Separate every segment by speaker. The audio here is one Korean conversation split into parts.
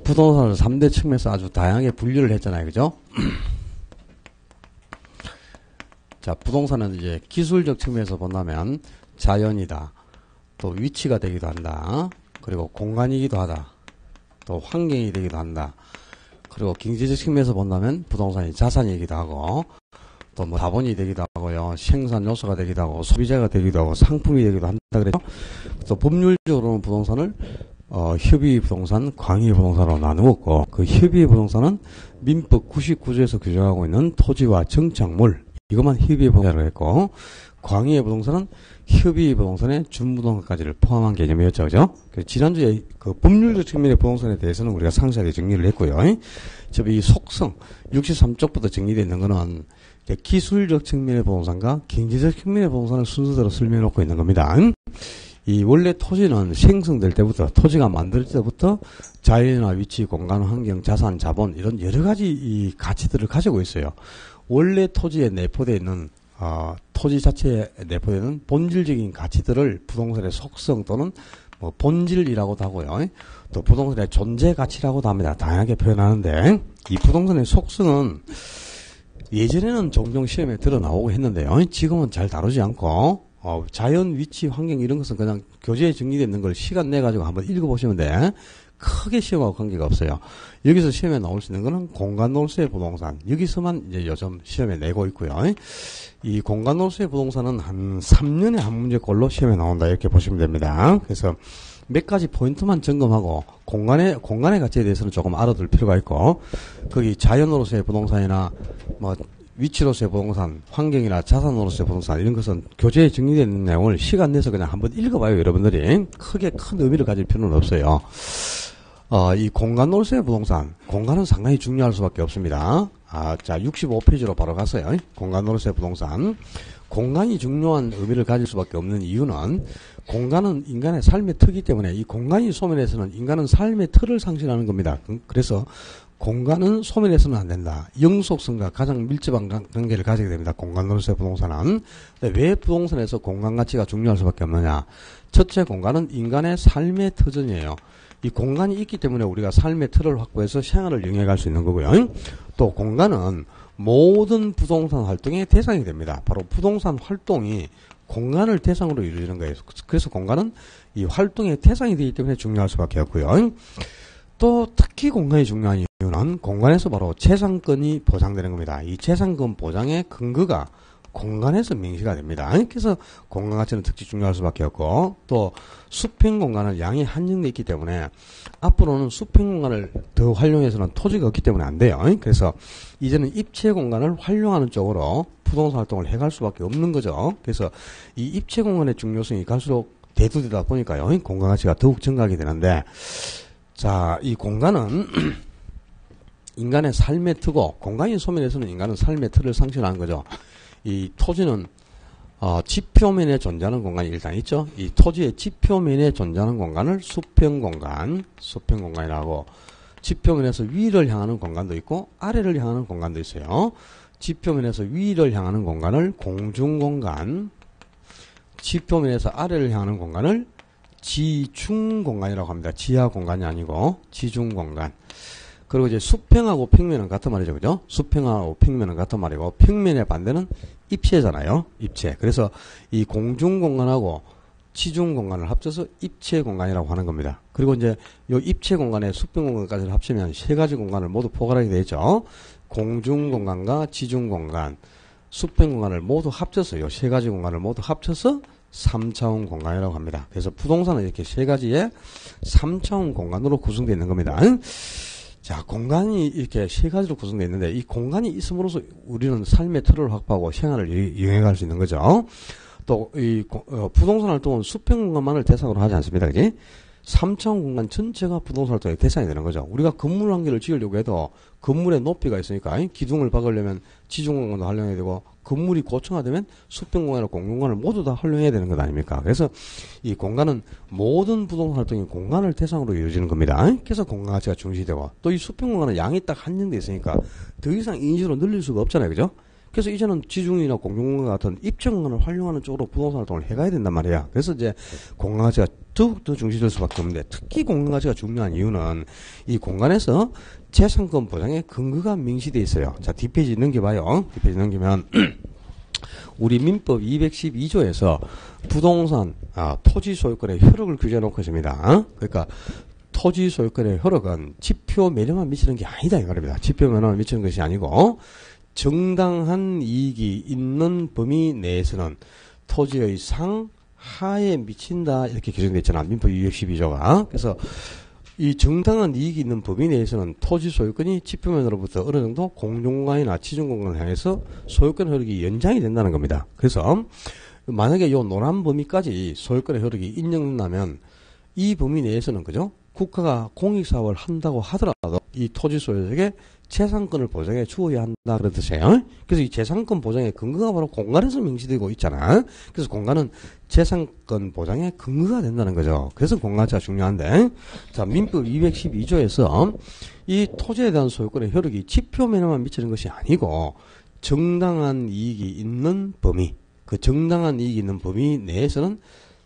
Speaker 1: 부동산을 3대 측면에서 아주 다양하게 분류를 했잖아요. 그죠? 자, 부동산은 이제 기술적 측면에서 본다면 자연이다. 또 위치가 되기도 한다. 그리고 공간이기도 하다. 또 환경이 되기도 한다. 그리고 경제적 측면에서 본다면 부동산이 자산이기도 하고, 또 뭐 자본이 되기도 하고요. 생산 요소가 되기도 하고, 소비자가 되기도 하고, 상품이 되기도 한다. 그래서 또 법률적으로는 부동산을 협의 부동산, 광의 부동산으로 나누었고, 그 협의 부동산은 민법 99조에서 규정하고 있는 토지와 정착물, 이것만 협의 부동산으로 했고, 광의 부동산은 협의 부동산의 준부동산까지를 포함한 개념이었죠. 그죠? 지난주에 그 법률적 측면의 부동산에 대해서는 우리가 상세하게 정리를 했고요. 이 속성, 63쪽부터 정리되어 있는 거는 기술적 측면의 부동산과 경제적 측면의 부동산을 순서대로 설명해 놓고 있는 겁니다. 이 원래 토지는 생성될 때부터, 토지가 만들 때부터 자연이나 위치, 공간, 환경, 자산, 자본 이런 여러 가지 이 가치들을 가지고 있어요. 원래 토지에 내포되어 있는 토지 자체에 내포되어 있는 본질적인 가치들을 부동산의 속성 또는 뭐 본질이라고도 하고요. 또 부동산의 존재 가치라고도 합니다. 다양하게 표현하는데 이 부동산의 속성은 예전에는 종종 시험에 드러나오고 했는데요. 지금은 잘 다루지 않고 자연, 위치, 환경 이런 것은 그냥 교재에 정리되어 있는 걸 시간 내가지고 한번 읽어보시면 돼. 크게 시험하고 관계가 없어요. 여기서 시험에 나올 수 있는 거는 공간놀수의 부동산. 여기서만 이제 요즘 시험에 내고 있고요. 이 공간놀수의 부동산은 한 3년에 한 문제꼴로 시험에 나온다. 이렇게 보시면 됩니다. 그래서 몇 가지 포인트만 점검하고 공간의 가치에 대해서는 조금 알아둘 필요가 있고, 거기 자연으로서의 부동산이나 뭐 위치로서의 부동산, 환경이나 자산으로서의 부동산 이런 것은 교재에 정리되어 있는 내용을 시간 내서 그냥 한번 읽어봐요. 여러분들이 크게 큰 의미를 가질 필요는 없어요. 이 공간으로서의 부동산, 공간은 상당히 중요할 수밖에 없습니다. 자, 65페이지로 바로 갔어요. 공간으로서의 부동산. 공간이 중요한 의미를 가질 수밖에 없는 이유는 공간은 인간의 삶의 틀이기 때문에 이 공간이 소멸해서는 인간은 삶의 틀을 상실하는 겁니다. 그래서 공간은 소멸해서는 안 된다. 영속성과 가장 밀접한 관계를 가지게 됩니다. 공간으로서의 부동산은. 왜 부동산에서 공간 가치가 중요할 수밖에 없느냐. 첫째, 공간은 인간의 삶의 터전이에요. 이 공간이 있기 때문에 우리가 삶의 틀을 확보해서 생활을 영위해갈 수 있는 거고요. 또 공간은 모든 부동산 활동의 대상이 됩니다. 바로 부동산 활동이 공간을 대상으로 이루어지는 거예요. 그래서 공간은 이 활동의 대상이 되기 때문에 중요할 수밖에 없고요. 또 특히 공간이 중요한 이유는 공간에서 바로 재산권이 보장되는 겁니다. 이 재산권 보장의 근거가 공간에서 명시가 됩니다. 그래서 공간 가치는 특히 중요할 수밖에 없고, 또 수평 공간은 양이 한정되어 있기 때문에 앞으로는 수평 공간을 더 활용해서는 토지가 없기 때문에 안 돼요. 그래서 이제는 입체 공간을 활용하는 쪽으로 부동산 활동을 해갈 수밖에 없는 거죠. 그래서 이 입체 공간의 중요성이 갈수록 대두되다 보니까요, 공간 가치가 더욱 증가하게 되는데, 자, 이 공간은 인간의 삶의 틀고, 공간이 소멸해서는 인간은 삶의 틀을 상실하는 거죠. 이 토지는 지표면에 존재하는 공간이 일단 있죠. 이 토지의 지표면에 존재하는 공간을 수평공간이라고, 지표면에서 위를 향하는 공간도 있고 아래를 향하는 공간도 있어요. 지표면에서 위를 향하는 공간을 공중공간, 지표면에서 아래를 향하는 공간을 지중공간이라고 합니다. 지하공간이 아니고 지중공간. 그리고 이제 수평하고 평면은 같은 말이죠. 그죠? 수평하고 평면은 같은 말이고, 평면의 반대는 입체잖아요. 입체. 그래서 이 공중공간하고 지중공간을 합쳐서 입체공간이라고 하는 겁니다. 그리고 이제 이 입체공간에 수평공간까지를 합치면 세 가지 공간을 모두 포괄하게 되죠. 공중공간과 지중공간, 수평공간을 모두 합쳐서 이 세 가지 공간을 모두 합쳐서 3차원 공간이라고 합니다. 그래서 부동산은 이렇게 세 가지의 3차원 공간으로 구성되어 있는 겁니다. 자, 공간이 이렇게 세 가지로 구성되어 있는데, 이 공간이 있음으로써 우리는 삶의 틀을 확보하고 생활을 영위할 수 있는 거죠. 또, 부동산 활동은 수평 공간만을 대상으로 하지 않습니다. 그지? 3차원 공간 전체가 부동산 활동의 대상이 되는 거죠. 우리가 건물 한 개를 지으려고 해도 건물의 높이가 있으니까 기둥을 박으려면 지중공간도 활용해야 되고, 건물이 고층화되면 수평공간이나 공공간을 모두 다 활용해야 되는 것 아닙니까? 그래서 이 공간은 모든 부동산 활동이 공간을 대상으로 이루어지는 겁니다. 그래서 공간 가치가 중시되고, 또 이 수평공간은 양이 딱 한정되어 있으니까 더 이상 인위적으로 늘릴 수가 없잖아요. 그죠? 그래서 이제는 지중이나 공중공간 같은 입증공간을 활용하는 쪽으로 부동산 활동을 해가야 된단 말이야. 그래서 이제 공간가치가 더욱더 중시될 수밖에 없는데, 특히 공간가치가 중요한 이유는 이 공간에서 재산권 보장의 근거가 명시되어 있어요. 자, 뒷페이지 넘겨봐요. 뒷페이지 넘기면 우리 민법 212조에서 부동산 토지 소유권의 효력을 규정해 놓고 있습니다. 그러니까 토지 소유권의 효력은 지표 매력만 미치는 게 아니다 이 말입니다. 지표 매력만 미치는 것이 아니고 정당한 이익이 있는 범위 내에서는 토지의 상하에 미친다 이렇게 규정되어 있잖아. 민법 212조가. 그래서 이 정당한 이익이 있는 범위 내에서는 토지 소유권이 지표면으로부터 어느 정도 공중공간이나 지중공간을 향해서 소유권 효력이 연장이 된다는 겁니다. 그래서 만약에 요 노란 범위까지 소유권의 효력이 인정된다면 이 범위 내에서는 그죠? 국가가 공익사업을 한다고 하더라도 이 토지 소유자에게 재산권을 보장해 주어야 한다 그런 뜻이에요. 그래서 이 재산권 보장의 근거가 바로 공간에서 명시되고 있잖아. 그래서 공간은 재산권 보장의 근거가 된다는 거죠. 그래서 공간자가 중요한데, 자, 민법 212조에서 이 토지에 대한 소유권의 효력이 지표면에만 미치는 것이 아니고 정당한 이익이 있는 범위, 그 정당한 이익이 있는 범위 내에서는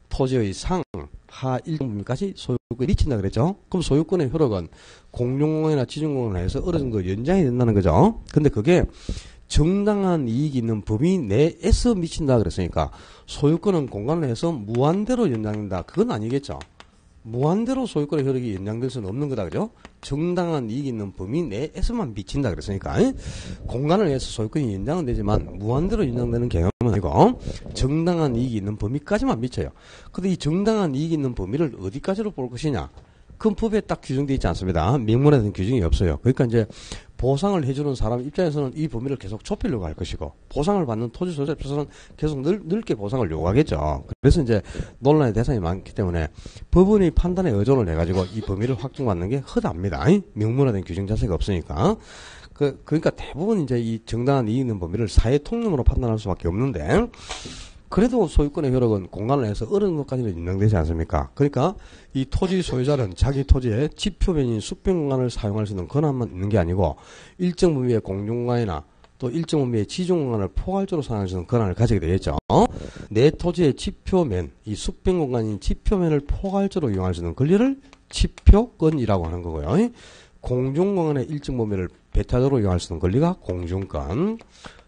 Speaker 1: 토지의 상하 일정 범위까지 소유권이 미친다 그랬죠. 그럼 소유권의 효력은 공중공간이나 지중공간을 해서 어느 정도 연장이 된다는 거죠. 근데 그게 정당한 이익이 있는 범위 내에서 미친다 그랬으니까 소유권은 공간 내에서 무한대로 연장된다. 그건 아니겠죠. 무한대로 소유권의 효력이 연장될 수는 없는 거다 그죠. 정당한 이익이 있는 범위 내에서만 미친다 그랬으니까 공간을 위해서 소유권이 연장은 되지만 무한대로 연장되는 개념은 아니고 정당한 이익이 있는 범위까지만 미쳐요. 근데 이 정당한 이익이 있는 범위를 어디까지로 볼 것이냐, 그건 법에 딱 규정되어 있지 않습니다. 명문에는 규정이 없어요. 그러니까 이제 보상을 해주는 사람 입장에서는 이 범위를 계속 좁히려고 할 것이고, 보상을 받는 토지 소유자 입장에서는 계속 넓게 보상을 요구하겠죠. 그래서 이제 논란의 대상이 많기 때문에 법원의 판단에 의존을 해가지고 이 범위를 확정받는 게 허다합니다. 명문화된 규정 자체가 없으니까. 그러니까 대부분 이제 이 정당한 이익 있는 범위를 사회 통념으로 판단할 수밖에 없는데, 그래도 소유권의 효력은 공간을 해서 어느 정도까지는 인정되지 않습니까? 그러니까 이 토지 소유자는 자기 토지에 지표면인 수평공간을 사용할 수 있는 권한만 있는 게 아니고 일정 범위의 공중공간이나 또 일정 범위의 지중공간을 포괄적으로 사용할 수 있는 권한을 가지게 되겠죠. 내 토지의 지표면, 이 수평공간인 지표면을 포괄적으로 이용할 수 있는 권리를 지표권이라고 하는 거고요. 공중공간의 일정 범위를 배타적으로 이용할 수 있는 권리가 공중권,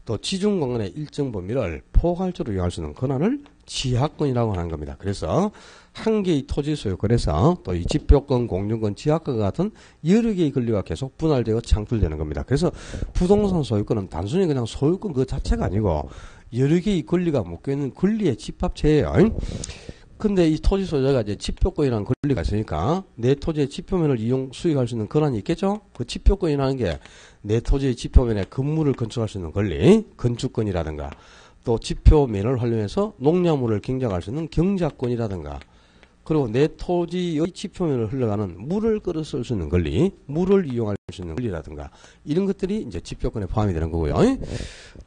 Speaker 1: 또 지중공간의 일정 범위를 포괄적으로 이용할 수 있는 권한을 지하권이라고 하는 겁니다. 그래서 한 개의 토지 소유권에서 또 이 지표권, 공중권, 지하권 같은 여러 개의 권리가 계속 분할되어 창출되는 겁니다. 그래서 부동산 소유권은 단순히 그냥 소유권 그 자체가 아니고 여러 개의 권리가 묶여있는 권리의 집합체예요. 근데 이 토지 소유자가 이제 지표권이라는 권리가 있으니까 내 토지의 지표면을 수익할 수 있는 권한이 있겠죠? 그 지표권이라는 게 내 토지의 지표면에 건물을 건축할 수 있는 권리, 건축권이라든가, 또 지표면을 활용해서 농작물을 경작할 수 있는 경작권이라든가, 그리고 내 토지의 지표면을 흘러가는 물을 끌어 쓸 수 있는 권리, 물을 이용할 수 있는 권리라든가, 이런 것들이 이제 지표권에 포함이 되는 거고요.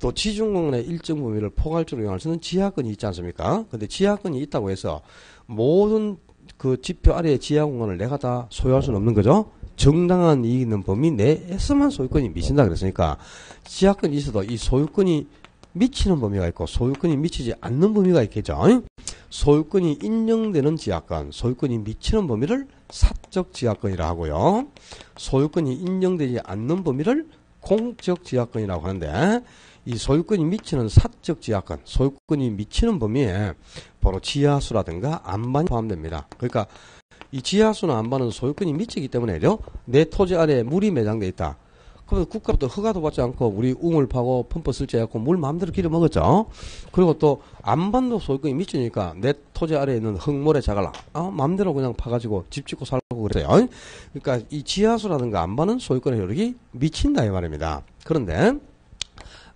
Speaker 1: 또 지중공간의 일정 범위를 포괄적으로 이용할 수 있는 지하권이 있지 않습니까? 근데 지하권이 있다고 해서 모든 그 지표 아래의 지하공간을 내가 다 소유할 수는 없는 거죠. 정당한 이익 있는 범위 내에서만 소유권이 미친다 그랬으니까 지하권이 있어도 이 소유권이 미치는 범위가 있고 소유권이 미치지 않는 범위가 있겠죠. 소유권이 인정되는 지하권, 소유권이 미치는 범위를 사적 지하권이라 하고요. 소유권이 인정되지 않는 범위를 공적 지하권이라고 하는데, 이 소유권이 미치는 사적 지하권, 소유권이 미치는 범위에 바로 지하수라든가 안반이 포함됩니다. 그러니까 이 지하수나 안반은 소유권이 미치기 때문에요. 내 토지 아래에 물이 매장되어 있다. 그러면 국가부터 허가도 받지 않고 우리 웅을 파고 펌프 설치 해갖고 물 마음대로 길어 먹었죠. 그리고 또 안반도 소유권이 미치니까 내 토지 아래에 있는 흙모래 자갈 마음대로 그냥 파가지고 집 짓고 살고 그랬어요. 그러니까 이 지하수라든가 안반은 소유권의 효력이 미친다 이 말입니다. 그런데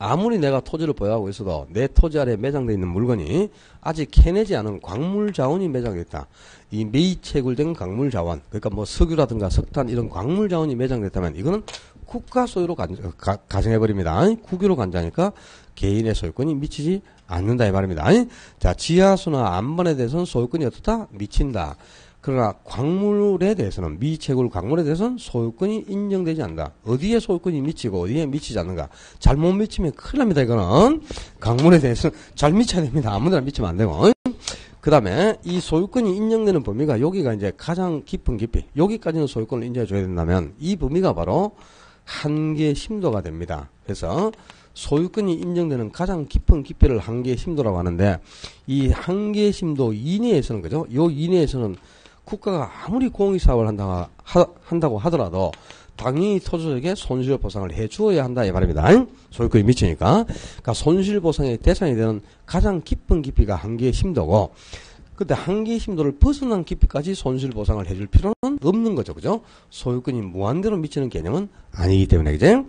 Speaker 1: 아무리 내가 토지를 보유하고 있어도 내 토지 아래에 매장되어 있는 물건이 아직 캐내지 않은 광물 자원이 매장되어 있다. 이 미채굴된 광물 자원, 그러니까 뭐 석유라든가 석탄 이런 광물 자원이 매장됐다면 이거는 국가 소유로 가정해버립니다. 국유로 간다니까 개인의 소유권이 미치지 않는다 이 말입니다. 자, 지하수나 안반에 대해서는 소유권이 어떻다? 미친다. 그러나 광물에 대해서는 미채굴 광물에 대해서는 소유권이 인정되지 않는다. 어디에 소유권이 미치고 어디에 미치지 않는가. 잘못 미치면 큰일 납니다. 이거는 광물에 대해서는 잘 미쳐야 됩니다. 아무데나 미치면 안 되고. 그 다음에 이 소유권이 인정되는 범위가 여기가 이제 가장 깊은 깊이 여기까지는 소유권을 인정해 줘야 된다면 이 범위가 바로 한계 심도가 됩니다. 그래서 소유권이 인정되는 가장 깊은 깊이를 한계 심도라고 하는데 이 한계 심도 이내에서는 그죠? 요 이내에서는 국가가 아무리 공익사업을 한다고 하더라도 당연히 토지에게 손실보상을 해주어야 한다 이 말입니다. 소유권이 미치니까. 그러니까 손실보상의 대상이 되는 가장 깊은 깊이가 한계의 심도고 근데 한계의 심도를 벗어난 깊이까지 손실보상을 해줄 필요는 없는 거죠. 그죠? 소유권이 무한대로 미치는 개념은 아니기 때문에 그죠?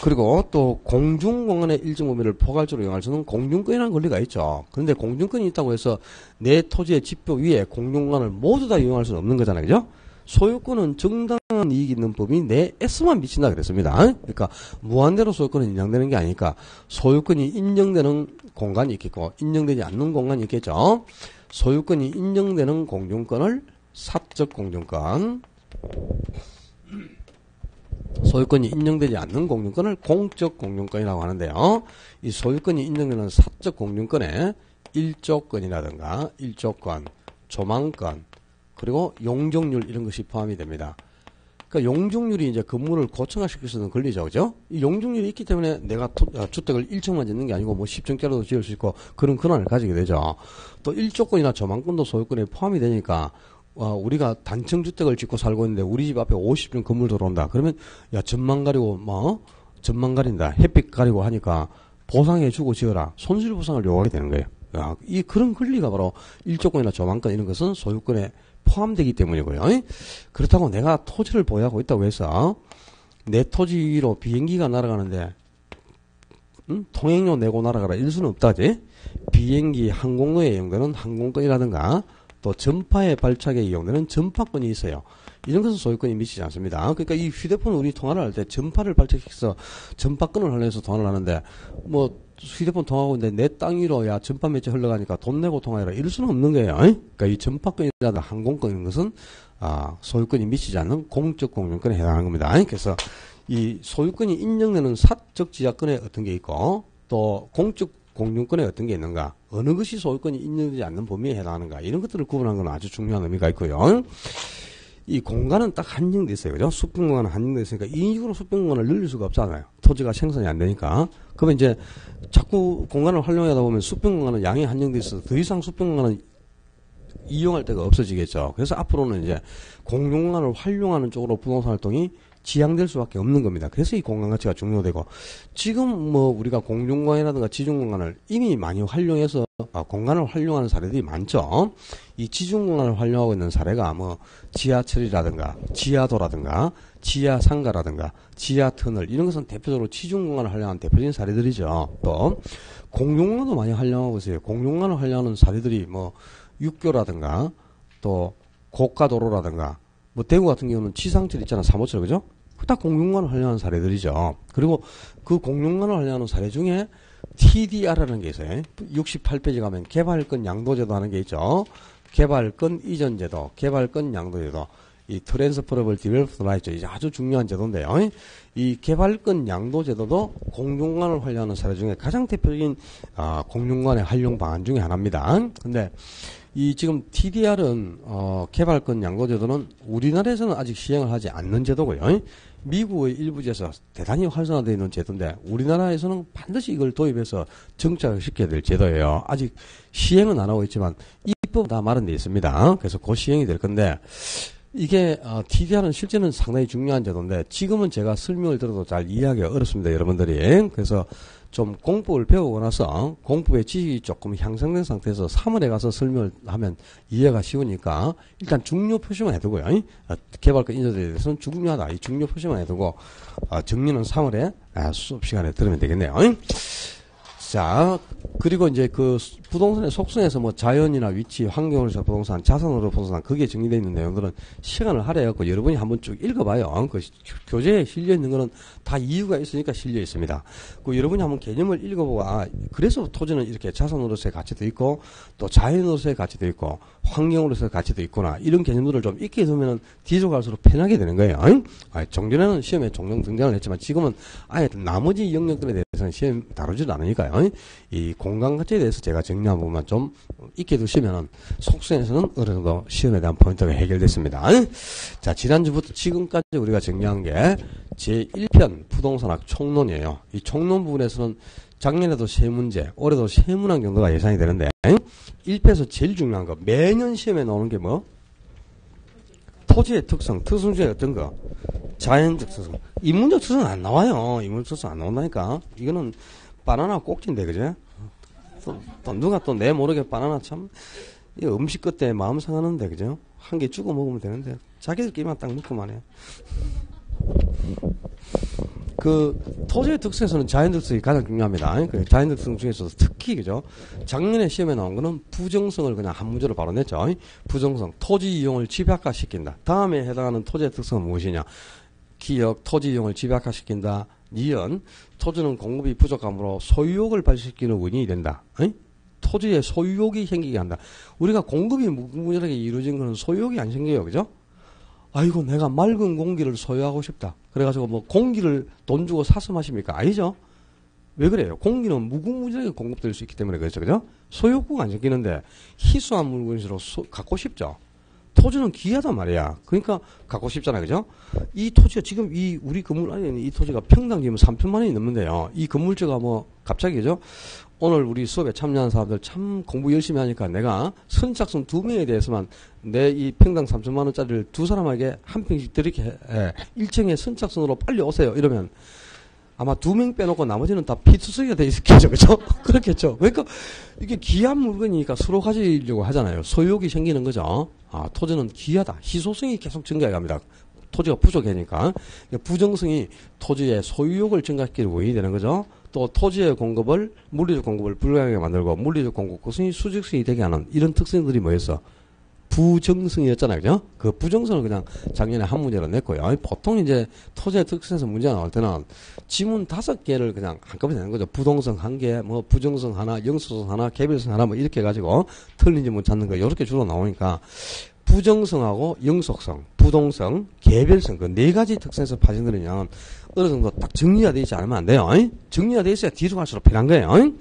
Speaker 1: 그리고 또 공중공간의 일정 범위를 포괄적으로 이용할 수 있는 공중권이라는 권리가 있죠. 그런데 공중권이 있다고 해서 내 토지의 지표 위에 공중공간을 모두 다 이용할 수는 없는 거잖아요. 그죠? 소유권은 정당한 이익이 있는 법이 내에서만 미친다 그랬습니다. 그러니까 무한대로 소유권은 인정되는 게 아니니까 소유권이 인정되는 공간이 있겠고 인정되지 않는 공간이 있겠죠. 소유권이 인정되는 공중권을 사적 공중권, 소유권이 인정되지 않는 공중권을 공적 공중권이라고 하는데요. 이 소유권이 인정되는 사적 공중권에 일조권이라든가 일조권, 조망권, 그리고 용적률 이런 것이 포함이 됩니다. 그러니까 용적률이 이제 건물을 고층화시킬 수 있는 권리죠. 그죠? 이 용적률이 있기 때문에 내가 주택을 1층만 짓는 게 아니고 뭐 10층짜리도 지을 수 있고 그런 권한을 가지게 되죠. 또 일조권이나 조망권도 소유권에 포함이 되니까 우리가 단층 주택을 짓고 살고 있는데 우리 집 앞에 50층 건물 들어온다. 그러면 야 전망 가리고 전망 가린다. 햇빛 가리고 하니까 보상해주고 지어라. 손실보상을 요구하게 되는 거예요. 야, 이 그런 권리가 바로 일조권이나 조망권 이런 것은 소유권에 포함되기 때문이고요. 그렇다고 내가 토지를 보유하고 있다고 해서 내 토지로 비행기가 날아가는데 통행료 내고 날아가라 이럴 수는 없다지. 비행기 항공로에 이용되는 항공권이라든가 또 전파의 발착에 이용되는 전파권이 있어요. 이런 것은 소유권이 미치지 않습니다. 그러니까 이 휴대폰 우리 통화를 할 때 전파를 발착해서 전파권을 하려 해서 통화를 하는데 뭐 휴대폰 통화하고 있는데 내 땅 위로 야 전파 매체 흘러가니까 돈 내고 통화해라 이럴 수는 없는 거예요. 그러니까 이 전파권이라든 항공권 이런 것은 소유권이 미치지 않는 공적 공용권에 해당하는 겁니다. 그래서 이 소유권이 인정되는 사적 지하권에 어떤 게 있고 또 공적 공용권에 어떤 게 있는가 어느 것이 소유권이 인정되지 않는 범위에 해당하는가 이런 것들을 구분하는 건 아주 중요한 의미가 있고요. 이 공간은 딱 한정돼 있어요. 그죠? 수평공간은 한정돼 있으니까 이익으로 수평공간을 늘릴 수가 없잖아요. 토지가 생산이 안 되니까. 그러면 이제 자꾸 공간을 활용하다 보면 수평공간은 양이 한정돼 있어서 더 이상 수평공간은 이용할 데가 없어지겠죠. 그래서 앞으로는 이제 공용공간을 활용하는 쪽으로 부동산 활동이 지향될 수밖에 없는 겁니다. 그래서 이 공간 가치가 중요되고 지금 뭐 우리가 공중공간이라든가 지중공간을 이미 많이 활용해서 공간을 활용하는 사례들이 많죠. 이 지중공간을 활용하고 있는 사례가 뭐 지하철이라든가 지하도라든가 지하상가라든가 지하터널 이런 것은 대표적으로 지중공간을 활용한 대표적인 사례들이죠. 또 공용공간도 많이 활용하고 있어요. 공용공간을 활용하는 사례들이 뭐 육교라든가 또 고가도로라든가 뭐 대구 같은 경우는 지상철 있잖아. 3호철 그죠? 다 공용관을 활용하는 사례들이죠. 그리고 그 공용관을 활용하는 사례 중에 TDR라는 게 있어요. 68페이지 가면 개발권 양도제도 하는 게 있죠. 개발권 이전제도, 개발권 양도제도. 이 트랜스퍼러블 디벨롭드 라이트 이제 아주 중요한 제도인데요. 이 개발권 양도제도도 공용관을 활용하는 사례 중에 가장 대표적인 공용관의 활용 방안 중에 하나입니다. 근데 이 지금 TDR은 개발권 양도제도는 우리나라에서는 아직 시행을 하지 않는 제도고요. 미국의 일부 지에서 대단히 활성화되어 있는 제도인데 우리나라에서는 반드시 이걸 도입해서 정착을 시켜야 될 제도예요. 아직 시행은 안 하고 있지만 입법 다 마련되어 있습니다. 그래서 곧 시행이 될 건데 이게 TDR은 실제는 상당히 중요한 제도인데 지금은 제가 설명을 들어도 잘 이해하기가 어렵습니다. 여러분들이. 그래서 좀 공법을 배우고 나서 공법의 지식이 조금 향상된 상태에서 3월에 가서 설명을 하면 이해가 쉬우니까 일단 중요 표시만 해두고요. 개발권 인정에 대해서는 중요하다. 이 중요 표시만 해두고 정리는 3월에 수업 시간에 들으면 되겠네요. 자, 그리고 이제 그 부동산의 속성에서 뭐 자연이나 위치, 환경으로서 부동산, 자산으로 부동산, 그게 정리되어 있는 내용들은 시간을 할애해갖고 여러분이 한번 쭉 읽어봐요. 그 교재에 실려 있는 거는 다 이유가 있으니까 실려 있습니다. 그 여러분이 한번 개념을 읽어보고, 아, 그래서 토지는 이렇게 자산으로서의 가치도 있고, 또 자연으로서의 가치도 있고, 환경으로서의 가치도 있구나. 이런 개념들을 좀 익게 두면은 뒤로 갈수록 편하게 되는 거예요. 아, 종전에는 시험에 종종 등장을 했지만 지금은 아예 나머지 영역들에 대해서는 시험 다루지도 않으니까요. 이 공간 가치에 대해서 제가 정리한 부분만 좀 익게 두시면은 속성에서는 어느 정도 시험에 대한 포인트가 해결됐습니다. 자, 지난주부터 지금까지 우리가 정리한 게 제1편 부동산학 총론이에요. 이 총론 부분에서는 작년에도 세 문제, 올해도 세 문항 정도가 예상이 되는데 1편에서 제일 중요한 거 매년 시험에 나오는 게 뭐? 토지의 특성, 특성 중에 어떤 거? 자연적 특성. 인문적 특성은 안 나와요. 인문적 특성 안 나온다니까. 이거는 바나나 꼭지인데, 그죠? 또 누가 또 내 모르게 바나나 참, 이 음식 끝에 마음 상하는데, 그죠? 한 개 주고 먹으면 되는데, 자기들끼리만 딱 먹고만 해. 그, 토지의 특성에서는 자연 특성이 가장 중요합니다. 그 자연 특성 중에서도 특히, 그죠? 작년에 시험에 나온 거는 부정성을 그냥 한 문제로 바로 냈죠. 부정성, 토지 이용을 집약화시킨다. 다음에 해당하는 토지의 특성은 무엇이냐? 기역, 토지 이용을 집약화시킨다. 니은, 토지는 공급이 부족하므로 소유욕을 발생시키는 원인이 된다. 토지에 소유욕이 생기게 한다. 우리가 공급이 무궁무진하게 이루어진 것은 소유욕이 안 생겨요. 그죠? 아이고, 내가 맑은 공기를 소유하고 싶다. 그래가지고 뭐 공기를 돈 주고 사서 마십니까? 아니죠? 왜 그래요? 공기는 무궁무진하게 공급될 수 있기 때문에 그렇죠. 그죠? 소유욕구가 안 생기는데 희소한 물건일수록 갖고 싶죠. 토지는 귀하단 말이야. 그러니까 갖고 싶잖아요. 그죠? 이 토지가 지금 우리 건물 안에 있는 이 토지가 평당 지금 3천만 원이 넘는데요. 이 건물주가 뭐 갑자기 그죠? 오늘 우리 수업에 참여한 사람들 참 공부 열심히 하니까 내가 선착순 2명에 대해서만 내 이 평당 3천만 원짜리를 두 사람에게 한 평씩 드리게 1층에 선착순으로 빨리 오세요. 이러면 아마 2명 빼놓고 나머지는 다 피투성이가 돼 있겠죠. 그죠? 그렇겠죠. 그러니까 이게 귀한 물건이니까 서로 가지려고 하잖아요. 소유욕이 생기는 거죠. 아, 토지는 귀하다. 희소성이 계속 증가해 갑니다. 토지가 부족하니까. 부정성이 토지의 소유욕을 증가시키는 원인이 되는 거죠. 또 토지의 공급을, 물리적 공급을 불가능하게 만들고 물리적 공급 구성이 수직성이 되게 하는 이런 특성들이 뭐였어? 부정성이었잖아요. 그죠? 그 부정성을 그냥 작년에 한 문제로 냈고요. 보통 이제 토지의 특성에서 문제가 나올 때는 지문 5개를 그냥 한꺼번에 내는 거죠. 부동성 1개, 뭐 부정성 하나, 영수성 하나, 개별성 하나 뭐 이렇게 해가지고 틀린 지문 찾는 거 이렇게 주로 나오니까 부정성하고 영속성, 부동성, 개별성 그 4가지 특성에서 파생되면 어느 정도 딱 정리가 되어 있지 않으면 안 돼요. 정리가 되어 있어야 뒤로 갈수록 편한 거예요.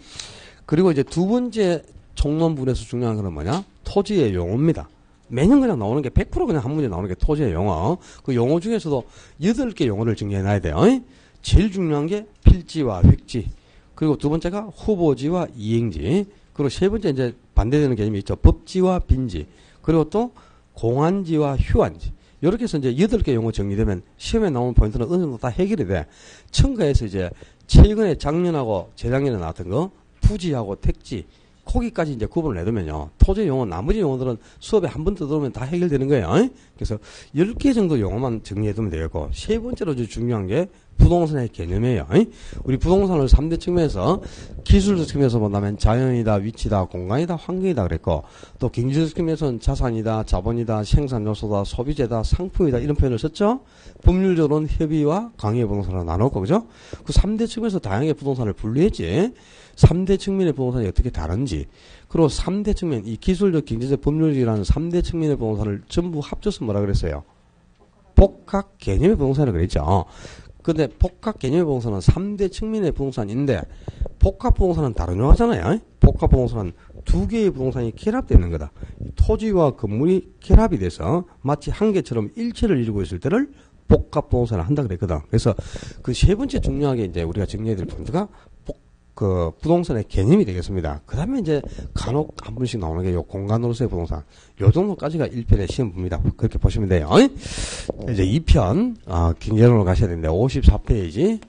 Speaker 1: 그리고 이제 두 번째 총론분에서 중요한 건 뭐냐? 토지의 용어입니다. 매년 그냥 나오는 게 100% 그냥 한 문제 나오는 게 토지의 용어. 그 용어 중에서도 8개 용어를 정리해놔야 돼요. 제일 중요한 게 필지와 획지. 그리고 두 번째가 후보지와 이행지. 그리고 세 번째 이제 반대되는 개념이 있죠. 법지와 빈지. 그리고 또 공안지와 휴안지. 이렇게 해서 이제 8개 용어 정리되면 시험에 나오는 포인트는 어느 정도 다 해결이 돼. 첨가해서 이제 최근에 작년하고 재작년에 나왔던 거 부지하고 택지. 거기까지 이제 구분을 내두면요. 토지 용어, 나머지 용어들은 수업에 한 번 더 들어오면 다 해결되는 거예요. 그래서 10개 정도 용어만 정리해두면 되겠고, 세 번째로 중요한 게 부동산의 개념이에요. 우리 부동산을 3대 측면에서, 기술적 측면에서 본다면 자연이다, 위치다, 공간이다, 환경이다 그랬고, 또 경제적 측면에서는 자산이다, 자본이다, 생산 요소다, 소비재다, 상품이다, 이런 표현을 썼죠? 법률적으로는 협의와 강의 부동산으로 나눴고, 그죠? 그 3대 측면에서 다양하게 부동산을 분류했지. 3대 측면의 부동산이 어떻게 다른지, 그리고 3대 측면, 이 기술적, 경제적, 법률적이라는 3대 측면의 부동산을 전부 합쳐서 뭐라 그랬어요? 복합 개념의 부동산이라고 그랬죠. 근데 복합 개념의 부동산은 3대 측면의 부동산인데, 복합 부동산은 다른 용어잖아요. 복합 부동산은 2개의 부동산이 결합되는 거다. 토지와 건물이 결합이 돼서 마치 한 개처럼 일체를 이루고 있을 때를 복합 부동산을 한다 그랬거든. 그래서 그 세 번째 중요하게 이제 우리가 정리해야 될 포인트가 그 부동산의 개념이 되겠습니다. 그 다음에 이제 간혹 한 번씩 나오는 게 요 공간으로서의 부동산. 요 정도까지가 1편의 시험부입니다. 그렇게 보시면 돼요. 이제 2편, 경제론으로 가셔야 되는데 54페이지.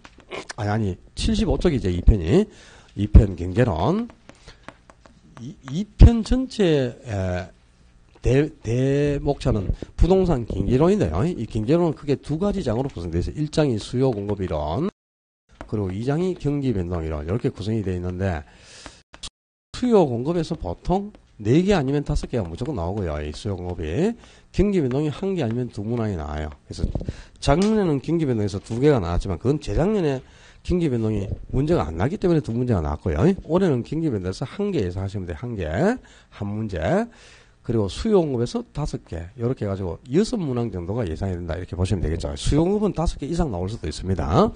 Speaker 1: 아니, 75쪽이 이제 2편이. 2편 경제론. 2편 전체, 대목차는 부동산 경제론인데요. 이 경제론은 크게 2가지 장으로 구성되어 있어요. 1장이 수요 공급 이론. 그리고 2장이 경기 변동이로 이렇게 구성이 되어 있는데 수요 공급에서 보통 4개 아니면 5개가 무조건 나오고요. 이 수요 공급이 경기 변동이 1개 아니면 2문항이 나와요. 그래서 작년에는 경기 변동에서 2개가 나왔지만 그건 재작년에 경기 변동이 문제가 안 나기 때문에 2문제가 나왔고요. 올해는 경기 변동에서 1개에서 하시면 돼요. 1개, 한 문제. 그리고 수요 공급에서 5개 이렇게 해가지고 6문항 정도가 예상이 된다 이렇게 보시면 되겠죠. 수요 공급은 5개 이상 나올 수도 있습니다.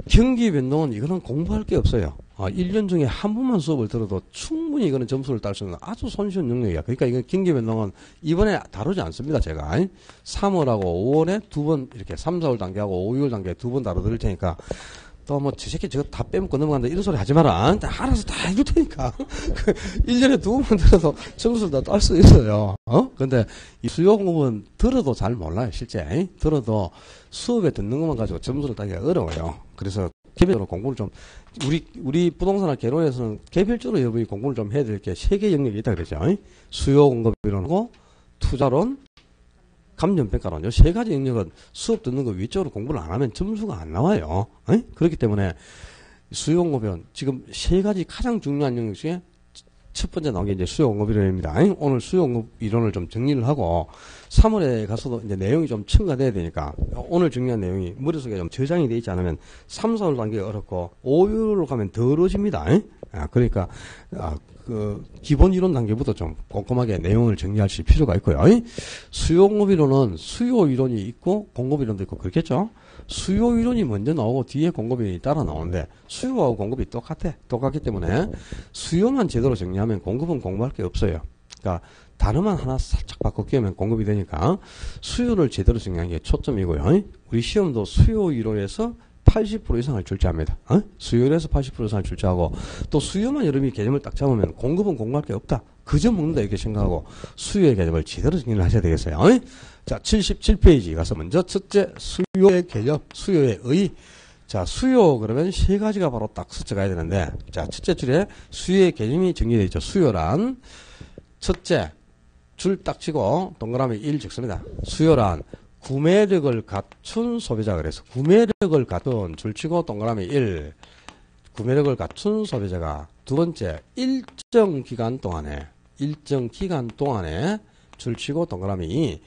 Speaker 1: 경기 변동은 이거는 공부할 게 없어요. 1년 중에 한 번만 수업을 들어도 충분히 이거는 점수를 딸 수 있는 아주 손쉬운 영역이야. 그러니까 이건 경기 변동은 이번에 다루지 않습니다. 제가 3월하고 5월에 2번 이렇게 3, 4월 단계하고 5, 6월 단계에 2번 다뤄드릴 테니까 또 뭐 저 새끼 저거 다 빼먹고 넘어간다 이런 소리 하지 마라. 알아서 다 해줄 테니까 1년에 2번 들어도 점수를 다 딸 수 있어요. 근데 이 수요 공급은 들어도 잘 몰라요. 실제 들어도 수업에 듣는 것만 가지고 점수를 따기가 어려워요. 그래서 개별적으로 공부를 좀 우리 부동산학 개론에서는 개별적으로 여러분이 공부를 좀 해야 될 게 3개 영역이 있다 그랬죠. 수요 공급 이론하고 투자론, 감정평가론 이 3가지 영역은 수업 듣는 거 위쪽으로 공부를 안 하면 점수가 안 나와요. 그렇기 때문에 수요 공급은 지금 3가지 가장 중요한 영역 중에 첫 번째 나온 게 이제 수요 공급 이론입니다. 오늘 수요 공급 이론을 좀 정리를 하고 3월에 가서도 이제 내용이 좀 첨가돼야 되니까 오늘 중요한 내용이 머릿속에 좀 저장이 되어 있지 않으면 3, 4월 단계가 어렵고 5, 6월로 가면 더 어려워집니다. 그러니까 그 기본 이론 단계부터 좀 꼼꼼하게 내용을 정리하실 필요가 있고요. 수요 공급 이론은 수요 이론이 있고 공급 이론도 있고 그렇겠죠. 수요 이론이 먼저 나오고 뒤에 공급 이론이 따라 나오는데 수요하고 공급이 똑같기 때문에 수요만 제대로 정리하면 공급은 공부할 게 없어요. 그러니까 단어만 하나 살짝 바꿔 끼우면 공급이 되니까 수요를 제대로 정리하는 게 초점이고요. 우리 시험도 수요 이론에서 80% 이상을 출제합니다. 수요에서 80% 이상을 출제하고 또 수요만 여러분이 개념을 딱 잡으면 공급은 공부할 게 없다. 그저 먹는다 이렇게 생각하고 수요의 개념을 제대로 정리를 하셔야 되겠어요. 자, 77페이지 가서 먼저 첫째 수요의 개념, 수요의 의. 자, 수요 그러면 3가지가 바로 딱 스쳐가야 되는데 자, 첫째 줄에 수요의 개념이 정리되어 있죠. 수요란 첫째 줄 딱 치고 동그라미 1 적습니다. 수요란 구매력을 갖춘 소비자 그래서 구매력을 갖춘 줄치고 동그라미 1 구매력을 갖춘 소비자가 두 번째 일정 기간 동안에 줄치고 동그라미 2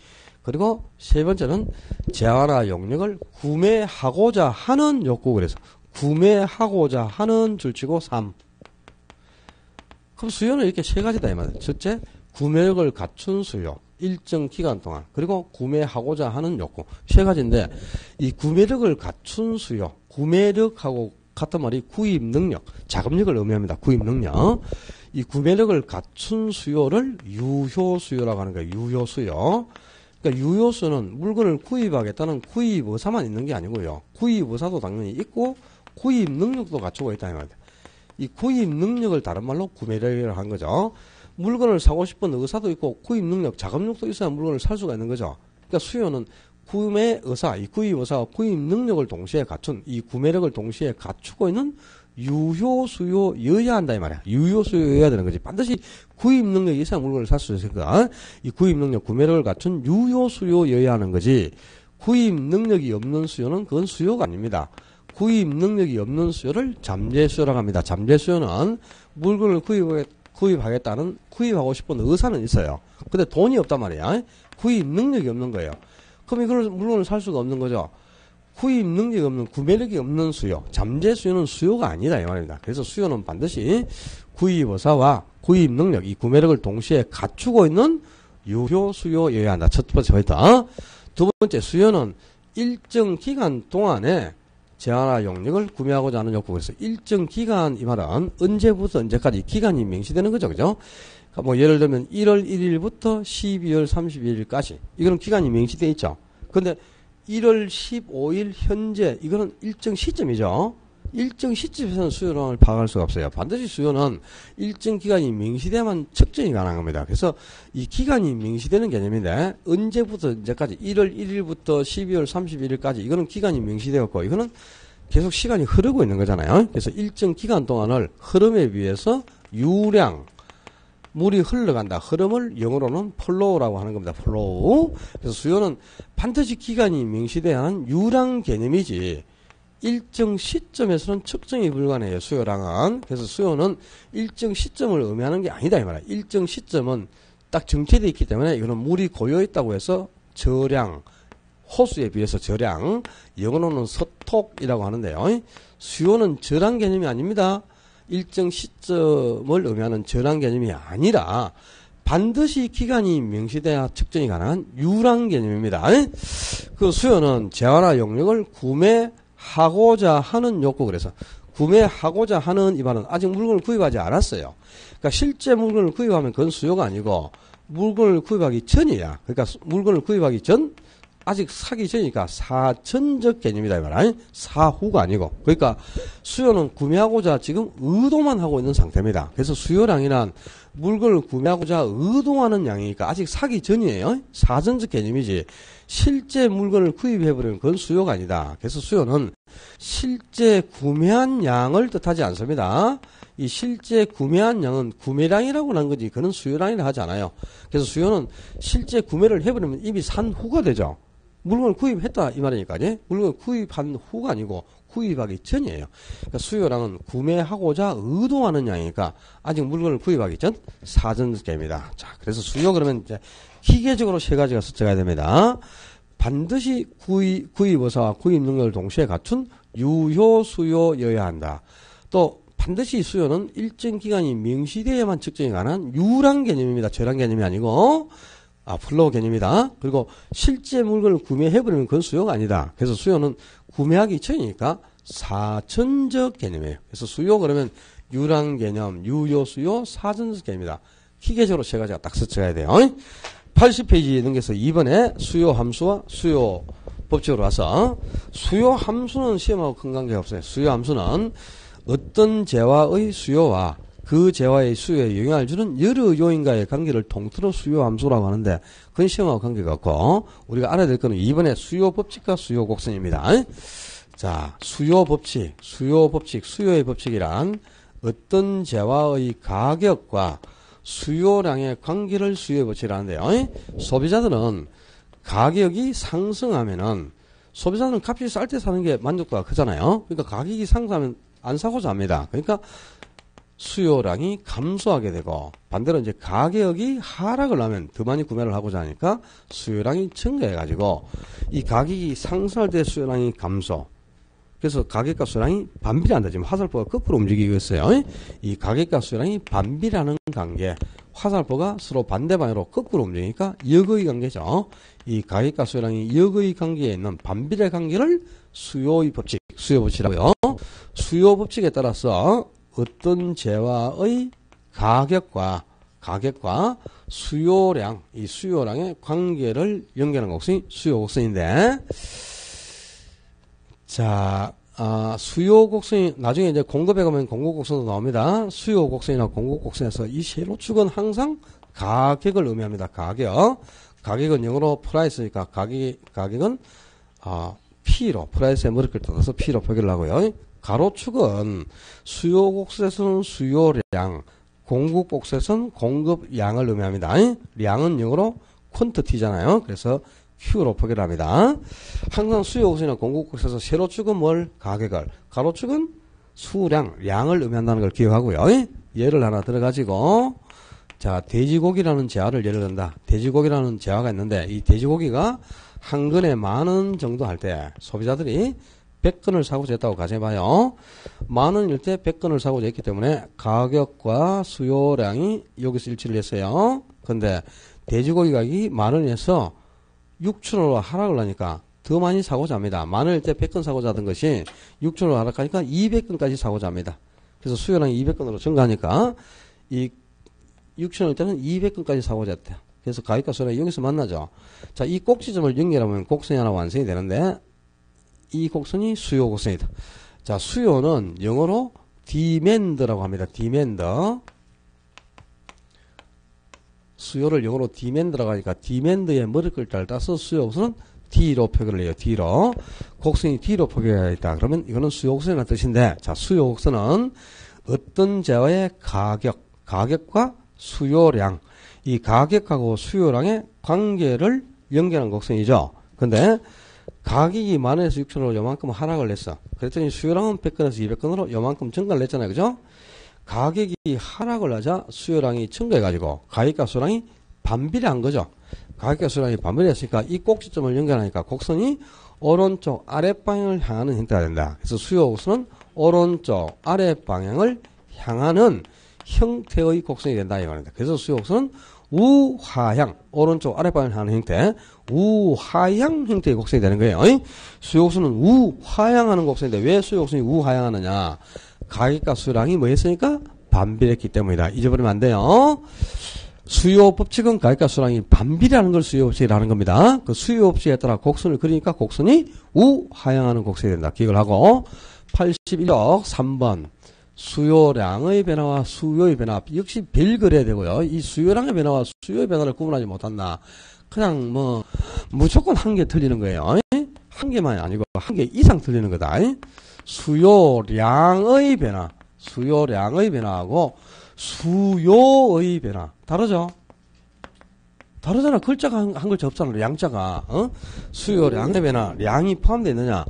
Speaker 1: 그리고 세 번째는 재화나 용역을 구매하고자 하는 욕구 그래서 구매하고자 하는 줄치고 3 그럼 수요는 이렇게 3가지다 이 말이에요. 첫째 구매력을 갖춘 수요 일정 기간 동안 그리고 구매하고자 하는 욕구 3가지인데 이 구매력을 갖춘 수요 구매력하고 같은 말이 구입 능력 자금력을 의미합니다. 구입 능력 이 구매력을 갖춘 수요를 유효 수요라고 하는 거예요. 유효 수요 그러니까 유효 수요는 물건을 구입하겠다는 구입 의사만 있는 게 아니고요. 구입 의사도 당연히 있고 구입 능력도 갖추고 있다 이 말이에요. 이 구입 능력을 다른 말로 구매력이라고 하는 거죠. 물건을 사고 싶은 의사도 있고 구입 능력, 자금력도 있어야 물건을 살 수가 있는 거죠. 그러니까 수요는 구매 의사, 이 구입 의사와 구입 능력을 동시에 갖춘 이 구매력을 동시에 갖추고 있는 유효 수요여야 한다 이 말이야. 유효 수요여야 되는 거지. 반드시 구입 능력이 있어야 물건을 살 수 있으니까 이 구입 능력, 구매력을 갖춘 유효 수요여야 하는 거지. 구입 능력이 없는 수요는 그건 수요가 아닙니다. 구입 능력이 없는 수요를 잠재 수요라고 합니다. 잠재 수요는 물건을 구입하겠다는 구입하고 싶은 의사는 있어요. 근데 돈이 없단 말이야. 구입 능력이 없는 거예요. 그럼 이걸 물건을 살 수가 없는 거죠. 구입 능력이 없는 구매력이 없는 수요. 잠재 수요는 수요가 아니다 이 말입니다. 그래서 수요는 반드시 구입 의사와 구입 능력 이 구매력을 동시에 갖추고 있는 유효 수요여야 한다. 첫 번째 포인트. 두 번째 수요는 일정 기간 동안에 재화나 용역을 구매하고자 하는 욕구. 그래서 일정 기간 이 말은 언제부터 언제까지 기간이 명시되는 거죠. 그죠? 그러니까 뭐 예를 들면 1월 1일부터 12월 31일까지 이거는 기간이 명시되어 있죠. 근데 1월 15일 현재 이거는 일정 시점이죠. 일정 시점에서는 수요를 파악할 수가 없어요. 반드시 수요는 일정 기간이 명시돼야만 측정이 가능한 겁니다. 그래서 이 기간이 명시되는 개념인데 언제부터 언제까지 1월 1일부터 12월 31일까지 이거는 기간이 명시되었고 이거는 계속 시간이 흐르고 있는 거잖아요. 그래서 일정 기간 동안을 흐름에 비해서 유량 물이 흘러간다. 흐름을 영어로는 플로우라고 하는 겁니다. 플로우. 그래서 수요는 반드시 기간이 명시돼야 하는 유량 개념이지 일정 시점에서는 측정이 불가능해요. 수요량은. 그래서 수요는 일정 시점을 의미하는 게 아니다 이 말이야. 일정 시점은 딱 정체되어 있기 때문에 이거는 물이 고여 있다고 해서 저량, 호수에 비해서 저량, 영어로는 서톡이라고 하는데요. 수요는 저량 개념이 아닙니다. 일정 시점을 의미하는 저량 개념이 아니라 반드시 기간이 명시돼야 측정이 가능한 유랑 개념입니다. 그 수요는 재화나 용역을 구매하고자 하는 욕구, 그래서 구매하고자 하는 이 말은 아직 물건을 구입하지 않았어요. 그러니까 실제 물건을 구입하면 그건 수요가 아니고 물건을 구입하기 전이야. 그러니까 물건을 구입하기 전, 아직 사기 전이니까 사전적 개념이다 이 말이야. 사후가 아니고. 그러니까 수요는 구매하고자 지금 의도만 하고 있는 상태입니다. 그래서 수요량이란 물건을 구매하고자 의도하는 양이니까 아직 사기 전이에요. 사전적 개념이지. 실제 물건을 구입해버리면 그건 수요가 아니다. 그래서 수요는 실제 구매한 양을 뜻하지 않습니다. 이 실제 구매한 양은 구매량이라고 한 거지 그는 수요량이라 하지 않아요. 그래서 수요는 실제 구매를 해버리면 이미 산 후가 되죠. 물건을 구입했다 이 말이니까. 물건을 구입한 후가 아니고 구입하기 전이에요. 그러니까 수요량은 구매하고자 의도하는 양이니까 아직 물건을 구입하기 전 사전개입니다. 자, 그래서 수요 그러면 이제 기계적으로 세 가지가 설정해야 됩니다. 반드시 구입의사와 구입 능력을 동시에 갖춘 유효 수요여야 한다. 또 반드시 수요는 일정 기간이 명시되어야만 측정이 가능한 유랑 개념입니다. 저랑 개념이 아니고 플로우 개념이다. 그리고 실제 물건을 구매해버리면 그건 수요가 아니다. 그래서 수요는 구매하기 전이니까 사전적 개념이에요. 그래서 수요 그러면 유랑 개념, 유효 수요, 사전적 개념이다. 기계적으로 세 가지가 딱 설정해야 돼요. 80페이지 넘겨서 2번에 수요 함수와 수요 법칙으로 와서 수요 함수는 시험하고 큰 관계가 없어요. 수요 함수는 어떤 재화의 수요와 그 재화의 수요에 영향을 주는 여러 요인과의 관계를 통틀어 수요 함수라고 하는데 그건 시험하고 관계가 없고 우리가 알아야 될 거는 이번에 수요 법칙과 수요 곡선입니다. 자, 수요 법칙, 수요의 법칙이란 어떤 재화의 가격과 수요량의 관계를 수요의 법칙이라 하는데요. 소비자들은 가격이 상승하면은 소비자들은 값이 쌀 때 사는 게 만족도가 크잖아요. 그러니까 가격이 상승하면 안 사고자 합니다. 그러니까 수요량이 감소하게 되고 반대로 이제 가격이 하락을 하면 더 많이 구매를 하고자 하니까 수요량이 증가해가지고 이 가격이 상승할 때 수요량이 감소. 그래서 가격과 수요량이 반비례한다. 지금 화살표가 거꾸로 움직이고 있어요. 이 가격과 수요량이 반비례하는 관계. 화살표가 서로 반대 방향으로 거꾸로 움직이니까 역의 관계죠. 이 가격과 수요량이 역의 관계에 있는 반비례 관계를 수요의 법칙, 수요 법칙이라고요. 수요 법칙에 따라서 어떤 재화의 가격과 수요량, 이 수요량의 관계를 연결하는 곡선이 수요 곡선인데, 자, 수요 곡선이 나중에 이제 공급에 가면 공급 곡선도 나옵니다. 수요 곡선이나 공급 곡선에서 이 세로축은 항상 가격을 의미합니다. 가격은 영어로 프라이스니까 가격은 P로 프라이스의 머리를 따라서 P로 표기를 하고요. 가로축은 수요 곡선에서는 수요량, 공급 곡선에서는 공급량을 의미합니다. 량은 영어로 퀀티티잖아요. 그래서 Q로 표기를 합니다. 항상 수요 곡선이나 공급 곡선에서 세로축은 뭘? 가격을, 가로축은 수량, 량을 의미한다는 걸 기억하고요. 예를 하나 들어가지고 자, 돼지고기라는 재화를 예를 든다. 돼지고기라는 재화가 있는데 이 돼지고기가 한 근에 10,000원 정도 할 때 소비자들이 100건을 사고자 했다고 가정해봐요. 10,000원일 때 100건을 사고자 했기 때문에 가격과 수요량이 여기서 일치를 했어요. 근데 돼지고기 가격이 10,000원에서 6,000원으로 하락을 하니까 더 많이 사고자 합니다. 10,000원일 때 100건 사고자 하던 것이 6,000원으로 하락하니까 200건까지 사고자 합니다. 그래서 수요량이 200건으로 증가하니까 이 6,000원일 때는 200건까지 사고자 했대요. 그래서 가격과 수요량이 여기서 만나죠. 자, 이 꼭지점을 연결하면 곡선이 하나 완성이 되는데 이 곡선이 수요 곡선이다. 자, 수요는 영어로 demand라고 합니다. demand. 수요를 영어로 demand라고 하니까 demand의 머리글자를 따서 수요 곡선은 D로 표기를 해요. D로. 곡선이 D로 표기가 있다. 그러면 이거는 수요 곡선이라는 뜻인데, 자, 수요 곡선은 어떤 재화의 가격과 수요량, 이 가격하고 수요량의 관계를 연결한 곡선이죠. 근데 가격이 10,000원에서 6,000원으로 요만큼 하락을 했어. 그랬더니 수요량은 100건에서 200건으로 요만큼 증가를 했잖아요. 그죠? 가격이 하락을 하자 수요량이 증가해가지고 가격과 수요량이 반비례한 거죠. 가격과 수요량이 반비례했으니까 이 꼭지점을 연결하니까 곡선이 오른쪽 아랫방향을 향하는 형태가 된다. 그래서 수요 곡선은 오른쪽 아랫방향을 향하는 형태의 곡선이 된다 이거입니다. 그래서 수요 곡선은 우하향, 오른쪽 아랫방향을 향하는 형태, 우하향 형태의 곡선이 되는 거예요. 수요 곡선은 우하향하는 곡선인데 왜 수요 곡선이 우하향하느냐? 가격과 수요량이 뭐 했으니까 반비례했기 때문이다. 잊어버리면 안 돼요. 수요 법칙은 가격과 수요량이 반비례하는 걸 수요 법칙이라는 겁니다. 그 수요 법칙에 따라 곡선을 그리니까 곡선이 우하향하는 곡선이 된다. 기억을 하고 81쪽 3번 수요량의 변화와 수요의 변화 역시 별 그려야 되고요. 이 수요량의 변화와 수요의 변화를 구분하지 못한다. 그냥 뭐 무조건 한 개 틀리는 거예요. 한 개만이 아니고 한 개 이상 틀리는 거다. 수요량의 변화, 수요량의 변화하고 수요의 변화 다르죠? 다르잖아. 글자가 한 글자 없잖아. 양자가. 수요량의 변화, 량이 포함되어 있느냐,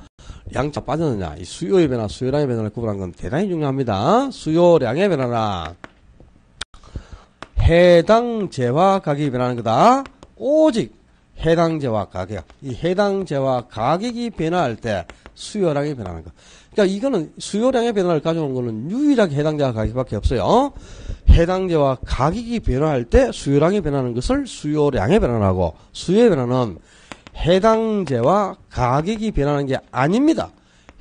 Speaker 1: 양자 빠졌느냐. 이 수요의 변화, 수요량의 변화를 구분하는 건 대단히 중요합니다. 수요량의 변화라 해당재와 가격이 변하는 거다. 오직 해당재와 가격. 이 해당재와 가격이 변화할 때 수요량이 변하는 거. 그러니까 이거는 수요량의 변화를 가져오는 거는 유일하게 해당재와 가격밖에 없어요. 해당재와 가격이 변화할 때 수요량이 변하는 것을 수요량의 변화라고, 수요의 변화는 해당재와 가격이 변하는 게 아닙니다.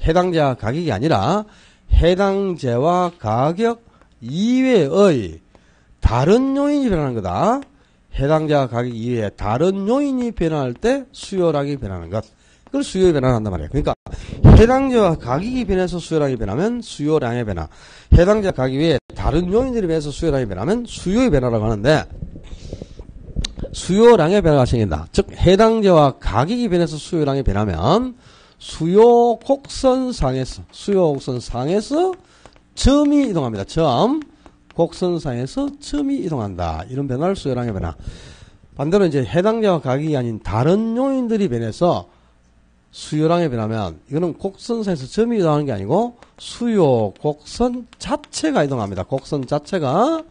Speaker 1: 해당재와 가격이 아니라 해당재와 가격 이외의 다른 요인이 변하는 거다. 해당재와 가격 이외에 다른 요인이 변화할 때 수요량이 변하는 것. 그걸 수요의 변화를 한단 말이에요. 그러니까 해당재와 가격이 변해서 수요량이 변하면 수요량의 변화. 해당재와 가격 외에 다른 요인들이 변해서 수요량이 변하면 수요의 변화라고 하는데 수요량의 변화가 생긴다. 즉 해당재와 가격이 변해서 수요량이 변하면 수요 곡선상에서 점이 이동합니다. 점. 곡선상에서 점이 이동한다. 이런 변화를 수요량의 변화. 반대로 이제 해당재와 가격이 아닌 다른 요인들이 변해서 수요량이 변하면 이거는 곡선상에서 점이 이동하는 게 아니고 수요 곡선 자체가 이동합니다. 곡선 자체가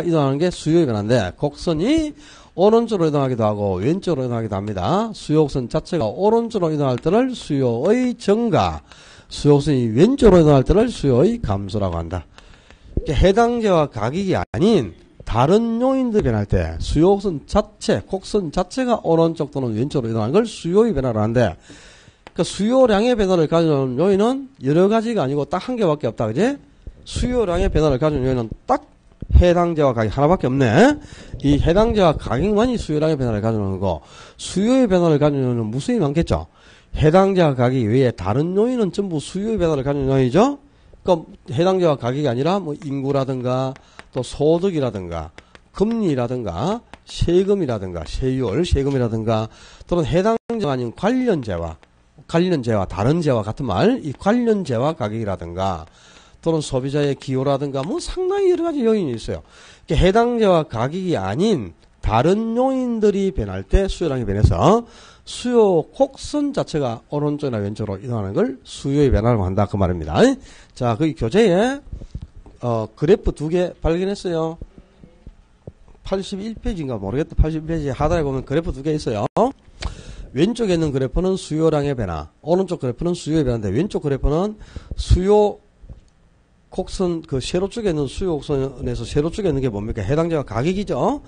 Speaker 1: 이동하는 게 수요의 변화인데 곡선이 오른쪽으로 이동하기도 하고 왼쪽으로 이동하기도 합니다. 수요 곡선 자체가 오른쪽으로 이동할 때를 수요의 증가, 수요 곡선이 왼쪽으로 이동할 때를 수요의 감소라고 한다. 해당재와 가격이 아닌 다른 요인들이 변할 때 수요곡선 자체, 곡선 자체가 오른쪽 또는 왼쪽으로 이동하는 걸 수요의 변화를 하는데, 그러니까 수요량의 변화를 가져오는 요인은 여러 가지가 아니고 딱 한 개밖에 없다. 그지? 수요량의 변화를 가져오는 요인은 딱 해당재와 가격 하나밖에 없네. 이 해당재와 가격만이 수요량의 변화를 가져오는 거고, 수요의 변화를 가져오는 요인은 무수히 많겠죠. 해당재와 가격 외에 다른 요인은 전부 수요의 변화를 가져오는 요인이죠. 그러니까 해당재와 가격이 아니라 뭐 인구라든가 또 소득이라든가 금리라든가 세금이라든가 세금이라든가 또는 해당재가 아닌 관련재와 다른 재와 같은 말, 이 관련재와 가격이라든가 또는 소비자의 기호라든가 뭐 상당히 여러 가지 요인이 있어요. 그러니까 해당재와 가격이 아닌 다른 요인들이 변할 때 수요량이 변해서 수요 곡선 자체가 오른쪽이나 왼쪽으로 이동하는 걸 수요의 변화라고 한다. 그 말입니다. 자, 거기 교재에 그래프 두 개 발견했어요. 81페이지인가 모르겠다. 81페이지 하단에 보면 그래프 두 개 있어요. 왼쪽에 있는 그래프는 수요량의 변화, 오른쪽 그래프는 수요의 변화인데 왼쪽 그래프는 수요 곡선, 그 세로 쪽에 있는 수요 곡선에서 세로 쪽에 있는 게 뭡니까? 해당재와 가격이죠.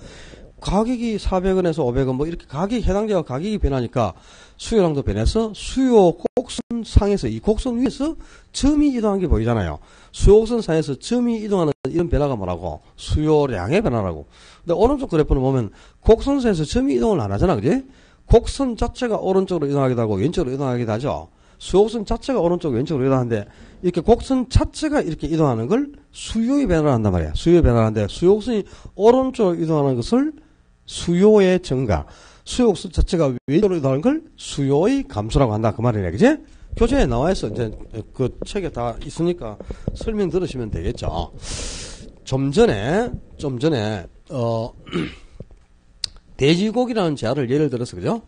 Speaker 1: 가격이 400원에서 500원 뭐 이렇게 해당재와 가격이 변하니까 수요량도 변해서 수요 곡선 상에서 이 곡선 위에서 점이 이동하는 게 보이잖아요. 수요 곡선 상에서 점이 이동하는 이런 변화가 뭐라고? 수요량의 변화라고. 근데 오른쪽 그래프는 보면 곡선상에서 점이 이동을 안 하잖아. 그지? 곡선 자체가 오른쪽으로 이동하기도 하고 왼쪽으로 이동하기도 하죠. 수요곡선 자체가 오른쪽 왼쪽으로 이동하는데 이렇게 곡선 자체가 이렇게 이동하는 걸 수요의 변화를 한단 말이야. 수요의 변화를 하는데 수요곡선이 오른쪽으로 이동하는 것을 수요의 증가, 수요곡선 자체가 왼쪽으로 이동하는 걸 수요의 감소라고 한다. 그 말이네. 그지? 교재에 나와 있어. 이제 그 책에 다 있으니까 설명 들으시면 되겠죠. 좀 전에 돼지고기라는 재화를 예를 들어서, 그죠?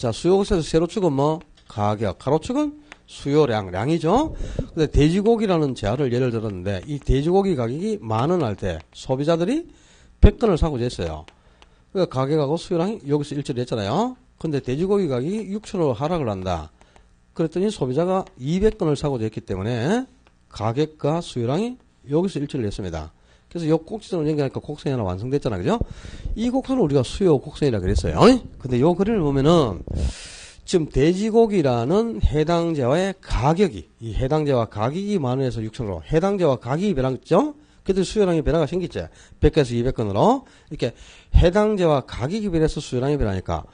Speaker 1: 자, 수요에서 세로축은 뭐? 가격. 가로축은 수요량, 량이죠? 근데 돼지고기라는 재화를 예를 들었는데, 이 돼지고기 가격이 10,000원 할 때 소비자들이 100건을 사고자 했어요. 그러니까 가격하고 수요량이 여기서 일치를 했잖아요. 근데 돼지고기 가격이 6,000원으로 하락을 한다. 그랬더니 소비자가 200건을 사고자 했기 때문에 가격과 수요량이 여기서 일치를 했습니다. 그래서 요 꼭지점을 연결하니까 곡선이 하나 완성됐잖아. 그죠? 이 곡선을 우리가 수요 곡선이라 그랬어요. 근데 요 그림을 보면은 지금 돼지고기라는 해당 재화의 가격이, 이 해당 재화 가격이 10,000원에서 6,000원으로 해당 재화 가격이 변하겠죠? 그래도 수요량이 변화가 생겼죠. 100건에서 200건으로. 이렇게 해당 재화 가격이 변해서 수요량이 변하니까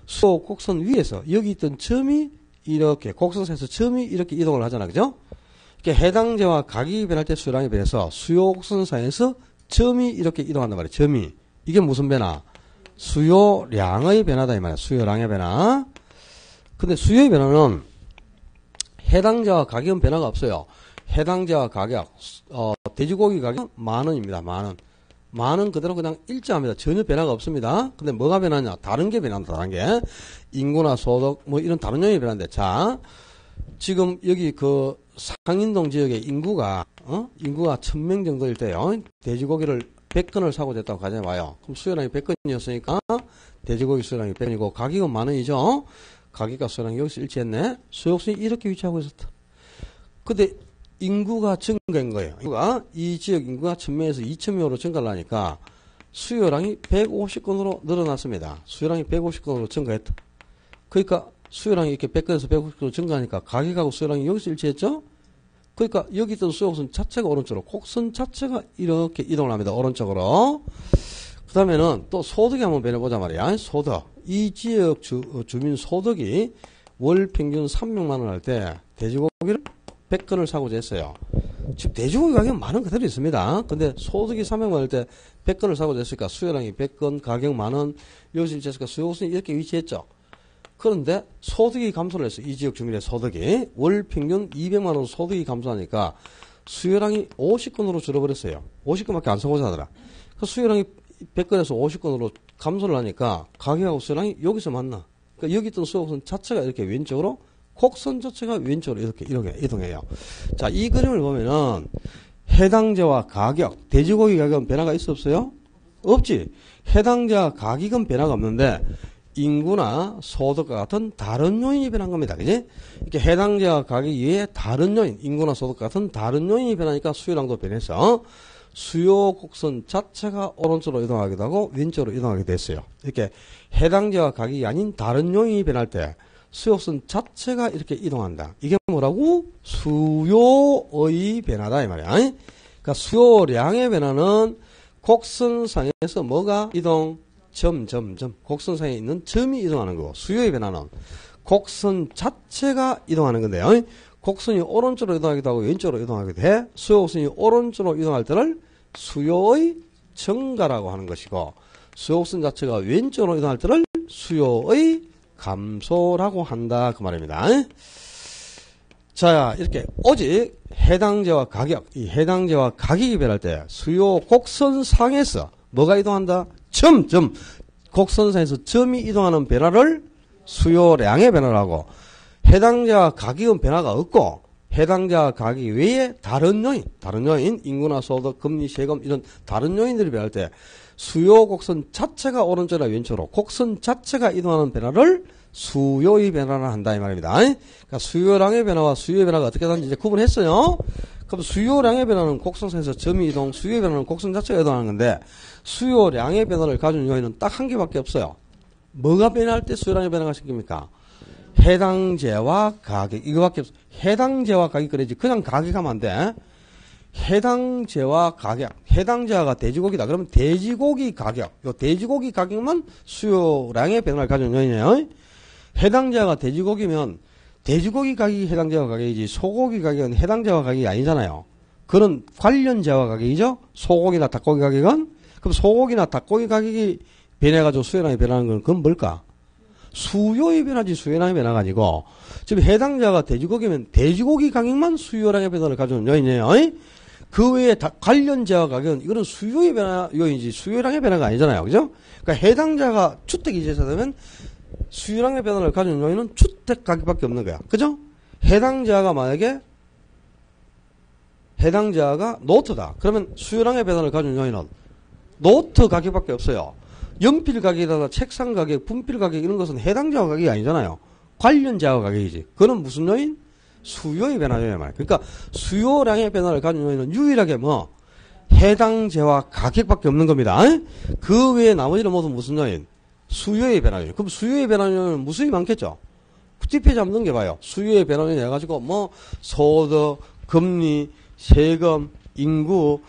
Speaker 1: 수요 곡선 위에서 여기 있던 점이 이렇게 곡선에서 점이 이렇게 이동을 하잖아. 그죠? 이렇게 해당 재화 가격이 변할 때 수요량이 변해서 수요 곡선상에서 점이 이렇게 이동한단 말이에요. 점이. 이게 무슨 변화? 수요량의 변화다 이 말이야. 수요량의 변화. 근데 수요의 변화는 해당 재화 가격은 변화가 없어요. 해당 재화 가격, 돼지고기 가격 10,000원입니다. 10,000원. 10,000원 그대로 그냥 일정합니다. 전혀 변화가 없습니다. 근데 뭐가 변하냐? 다른 게 변한다. 다른 게. 인구나 소득, 뭐 이런 다른 요인이 변하는데. 자, 지금 여기 그 상인동 지역의 인구가 1,000명 정도일 때요. 돼지고기를 100건을 사고 됐다고 가져와요. 그럼 수요량이 100건이었으니까 돼지고기 수요량이 100건이고 가격은 10,000원이죠. 가격과 수요량이 여기서 일치했네. 수요곡선이 이렇게 위치하고 있었다. 근데 인구가 증가한 거예요. 이 지역 인구가 1,000명에서 2,000명으로 증가를 하니까 수요량이 150건으로 늘어났습니다. 수요량이 150건으로 증가했다. 그러니까 수요량이 이렇게 100건에서 150건으로 증가하니까 가격하고 수요량이 여기서 일치했죠? 그러니까 여기 있던 수요곡선 자체가 오른쪽으로, 곡선 자체가 이렇게 이동을 합니다. 오른쪽으로. 그 다음에는 또 소득이 한번 변해보자 말이야. 소득. 이 지역 주민 소득이 월 평균 300만 원 할 때 돼지고기를 100건을 사고자 했어요. 지금 돼지고기 가격은 10,000원 그대로 있습니다. 근데 소득이 300만 원 할 때 100건을 사고자 했으니까 수요량이 100건, 가격 10,000원, 여기서 일치했으니까 수요곡선이 이렇게 위치했죠. 그런데 소득이 감소를 했어요. 이 지역 주민의 소득이. 월 평균 200만 원 소득이 감소하니까 수요량이 50건으로 줄어버렸어요. 50건밖에 안 사고자 하더라. 그 수요량이 100건에서 50건으로 감소를 하니까 가격하고 수요량이 여기서 만나. 그러니까 여기 있던 수요곡선 자체가 이렇게 왼쪽으로, 곡선 자체가 왼쪽으로 이렇게 이동해요. 자, 이 그림을 보면은 해당 재화 가격, 돼지고기 가격은 변화가 있어 없어요? 없지. 해당 재화 가격은 변화가 없는데 인구나 소득과 같은 다른 요인이 변한 겁니다. 그지? 이렇게 해당 재화 가격 이외에 다른 요인, 인구나 소득과 같은 다른 요인이 변하니까 수요량도 변해서 수요 곡선 자체가 오른쪽으로 이동하기도 하고 왼쪽으로 이동하게 됐어요. 이렇게 해당 재화 가격이 아닌 다른 요인이 변할 때 수요곡선 자체가 이렇게 이동한다. 이게 뭐라고? 수요의 변화다 이 말이야. 그러니까 수요량의 변화는 곡선상에서 뭐가 이동? 점. 곡선상에 있는 점이 이동하는 거고, 수요의 변화는 곡선 자체가 이동하는 건데요. 곡선이 오른쪽으로 이동하기도 하고 왼쪽으로 이동하기도 해. 수요곡선이 오른쪽으로 이동할 때를 수요의 증가라고 하는 것이고, 수요곡선 자체가 왼쪽으로 이동할 때를 수요의 감소라고 한다 그 말입니다. 자, 이렇게 오직 해당 재화 가격, 이 해당 재화 가격이 변할 때 수요 곡선상에서 뭐가 이동한다? 점. 곡선상에서 점이 이동하는 변화를 수요량의 변화라고, 해당 재화 가격은 변화가 없고 해당 재화 가격 외에 다른 요인, 인구나 소득, 금리, 세금 이런 다른 요인들이 변할 때 수요 곡선 자체가 오른쪽이나 왼쪽으로 곡선 자체가 이동하는 변화를 수요의 변화를 한다 이 말입니다. 그러니까 수요량의 변화와 수요의 변화가 어떻게 다른지 이제 구분했어요. 그럼 수요량의 변화는 곡선상에서 점이 이동, 수요의 변화는 곡선 자체가 이동하는 건데 수요량의 변화를 가진 요인은 딱 한 개밖에 없어요. 뭐가 변할 때 수요량의 변화가 생깁니까? 해당 재화 가격, 이거밖에 없어. 해당 재화 가격 그래야지 그냥 가격하면 안 돼. 해당 재화 가격, 해당 재화가 돼지고기다. 그러면 돼지고기 가격, 요 돼지고기 가격만 수요량의 변화를 가진 요인이에요. 해당 재화가 돼지고기면 돼지고기 가격이 해당 재화 가격이지 소고기 가격은 해당 재화 가격이 아니잖아요. 그런 관련 재화 가격이죠. 소고기나 닭고기 가격은. 그럼 소고기나 닭고기 가격이 변해가지고 수요량이 변하는 건 그건 뭘까? 수요의 변화지 수요량의 변화가 아니고, 지금 해당 재화가 돼지고기면 돼지고기 가격만 수요량의 변화를 가져오는 요인이에요. 그 외에 관련 재화 가격은 이거는 수요의 변화 요인이지 수요량의 변화가 아니잖아요. 그죠? 그러니까 해당 재화가 주택이 제시되면 수요량의 변화를 가진 요인은 주택 가격밖에 없는 거야. 그죠? 해당자가 만약에 해당자가 노트다. 그러면 수요량의 변화를 가진 요인은 노트 가격밖에 없어요. 연필 가격이다, 책상 가격, 분필 가격 이런 것은 해당자가 가격이 아니잖아요. 관련자가 가격이지. 그건 무슨 요인? 수요의 변화 요인 말이야. 그러니까 수요량의 변화를 가진 요인은 유일하게 뭐 해당자와 가격밖에 없는 겁니다. 그 외에 나머지는 모두 무슨 요인? 수요의 변화 요인. 그럼 수요의 변화 요인은 무수히 많겠죠. 뒷페이지 한번 넘겨봐요. 수요의 변화 요인 해가지고 뭐 소득, 금리, 세금, 인구,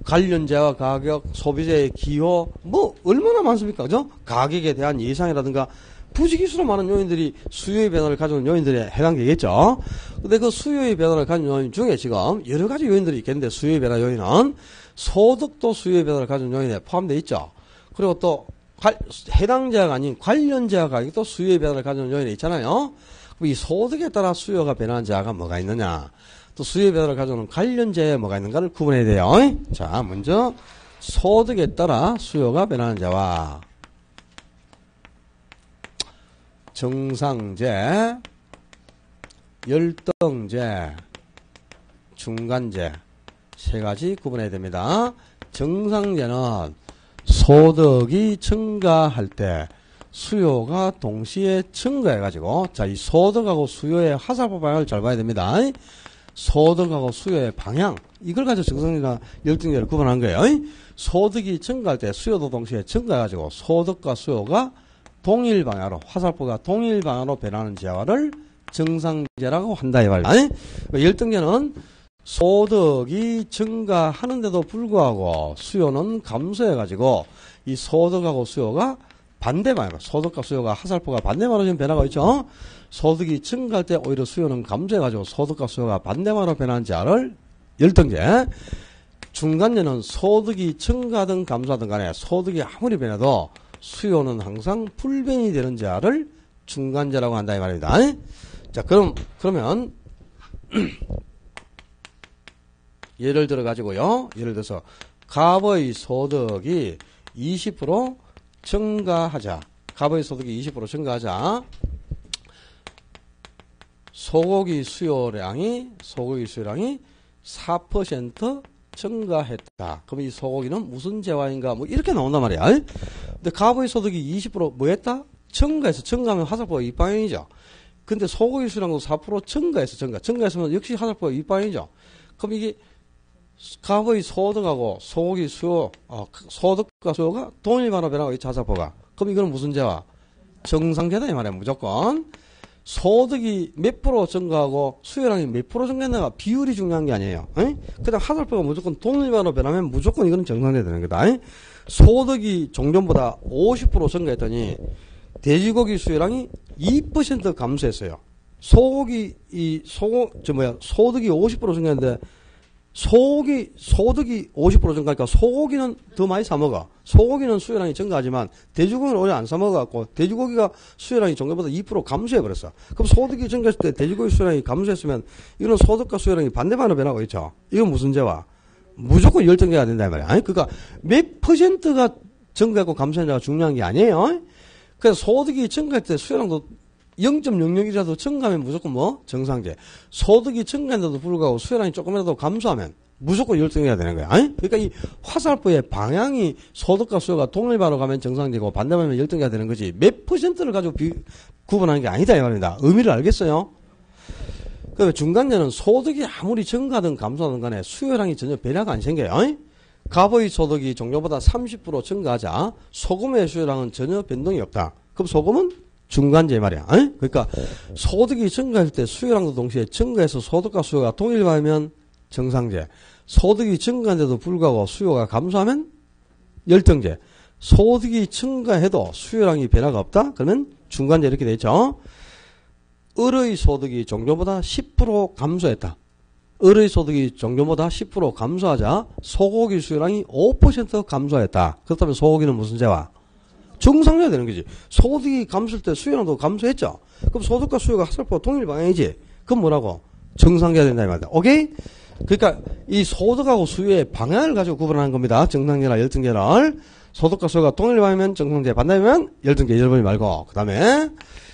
Speaker 1: 관련자와 가격, 소비자의 기호, 뭐 얼마나 많습니까? 그죠? 가격에 대한 예상이라든가 부지기수로 많은 요인들이 수요의 변화를 가져오는 요인들에 해당되겠죠. 근데 그 수요의 변화를 가진 요인 중에 지금 여러 가지 요인들이 있겠는데 수요의 변화 요인은 소득도 수요의 변화를 가진 요인에 포함되어 있죠. 그리고 또 해당자가 아닌 관련자 가격도 수요의 변화를 가져오는 요인에 있잖아요. 이 소득에 따라 수요가 변하는 자가 뭐가 있느냐. 또 수요의 변화를 가져오는 관련자에 뭐가 있는가를 구분해야 돼요. 자, 먼저 소득에 따라 수요가 변하는 자와 정상제, 열등제, 중간제 세 가지 구분해야 됩니다. 정상제는 소득이 증가할 때 수요가 동시에 증가해가지고 자, 이 소득하고 수요의 하살표 방향을 잘 봐야 됩니다. 소득하고 수요의 방향 이걸 가지고 정상제나 열등제를 구분한 거예요. 소득이 증가할 때 수요도 동시에 증가해가지고 소득과 수요가 동일 방향으로 화살표가 동일 방향으로 변하는 재화를 정상제라고 한다 이 말이야. 열등제는 소득이 증가하는데도 불구하고 수요는 감소해가지고 이 소득하고 수요가 반대 방향, 소득과 수요가 하살표가 반대 방향으로 지금 변화가 있죠. 소득이 증가할 때 오히려 수요는 감소해가지고 소득과 수요가 반대 방향으로 변하는 재화를 열등제. 중간제는 소득이 증가하든 감소하든 간에 소득이 아무리 변해도 수요는 항상 불변이 되는 자를 중간자라고 한다 이 말입니다. 자, 그러면 예를 들어 가지고요. 예를 들어서 갑의 소득이 20% 증가하자. 갑의 소득이 20% 증가하자. 소고기 수요량이 4% 증가했다. 그럼 이 소고기는 무슨 재화인가? 뭐 이렇게 나온단 말이야. 근데 갑의 소득이 20% 했다? 증가해서 증가하면 하살표가 이방향이죠. 근데 소고기 수량도 4% 증가했으면 역시 하살표가 이방향이죠. 그럼 이게 갑의 소득하고 소고기 수요, 소득과 수요가 동일반으로 변하고 있죠, 하살표가. 그럼 이건 무슨 재화? 정상제다 이 말이야, 무조건. 소득이 몇 프로 증가하고 수요량이 몇 프로 증가했는가 비율이 중요한 게 아니에요. 그냥 하살표가 무조건 동일반으로 변하면 무조건 이거는 정상제 되는 거다. 소득이 종전보다 50% 증가했더니 돼지고기 수요량이 2% 감소했어요. 소득이 50% 증가했는데 소득이 50% 증가하니까 소고기는 더 많이 사 먹어. 소고기는 수요량이 증가하지만 돼지고기는 오래 안 사 먹어갖고 돼지고기가 수요량이 종전보다 2% 감소해버렸어. 그럼 소득이 증가했을 때 돼지고기 수요량이 감소했으면 이건 소득과 수요량이 반대반으로 변하고 있죠. 이건 무슨 죄와? 무조건 열등제가 된다 이 말이야. 그러니까 몇 퍼센트가 증가하고 감소했냐가 중요한 게 아니에요. 그래서 소득이 증가할 때 수요량도 0.00이라도 증가하면 무조건 뭐? 정상제. 소득이 증가한데도 불구하고 수요량이 조금이라도 감소하면 무조건 열등해야 되는 거야. 그러니까 이 화살표의 방향이 소득과 수요가 동일반으로 가면 정상제고 반대하면 열등해야 되는 거지. 몇 퍼센트를 가지고 구분하는 게 아니다 이 말입니다. 의미를 알겠어요? 그 중간제는 소득이 아무리 증가하든 감소하든 간에 수요량이 전혀 변화가 안 생겨요. 갑의 소득이 종전보다 30% 증가하자 소금의 수요량은 전혀 변동이 없다. 그럼 소금은 중간제 말이야. 그러니까 소득이 증가할 때 수요량도 동시에 증가해서 소득과 수요가 동일하면 정상제. 소득이 증가한데도 불구하고 수요가 감소하면 열등제. 소득이 증가해도 수요량이 변화가 없다? 그러면 중간제 이렇게 되죠. 을의 소득이 종전보다 10% 감소했다. 을의 소득이 종전보다 10% 감소하자 소고기 수요량이 5% 감소했다. 그렇다면 소고기는 무슨 제와? 정상제가 되는 거지. 소득이 감소할 때 수요량도 감소했죠. 그럼 소득과 수요가 하살표가 동일 방향이지. 그럼 뭐라고? 정상제가 된다 이 말이다. 오케이? 그러니까 이 소득하고 수요의 방향을 가지고 구분하는 겁니다. 정상계나 열등계를. 소득과 수요가 동일 방향이면 정상계, 반대면 열등계, 잃어버리지 말고. 그 다음에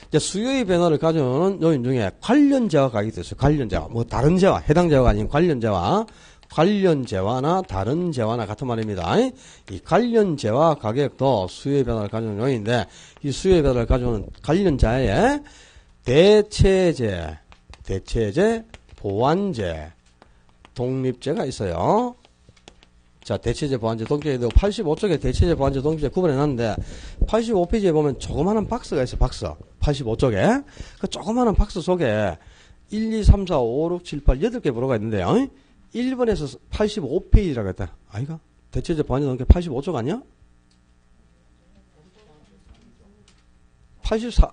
Speaker 1: 이제 수요의 변화를 가져오는 요인 중에 관련재와 가격이 있어요. 관련재와. 뭐 다른 재와, 해당 재화가 아닌 관련재와. 관련재화나 다른 재화나 같은 말입니다. 이 관련재와 가격도 수요의 변화를 가져오는 요인인데, 이 수요의 변화를 가져오는 관련재에 대체재, 보완재, 독립재가 있어요. 자, 대체재, 보완재, 독립재도 85쪽에 대체재, 보완재, 독립재 구분해놨는데 85페이지에 보면 조그마한 박스가 있어요. 박스. 85쪽에. 그 조그마한 박스 속에 1, 2, 3, 4, 5, 6, 7, 8, 8개 번호가 있는데요. 1번에서 85페이지라고 했다. 아이가? 대체재, 보완재, 독립재 85쪽 아니야? 84,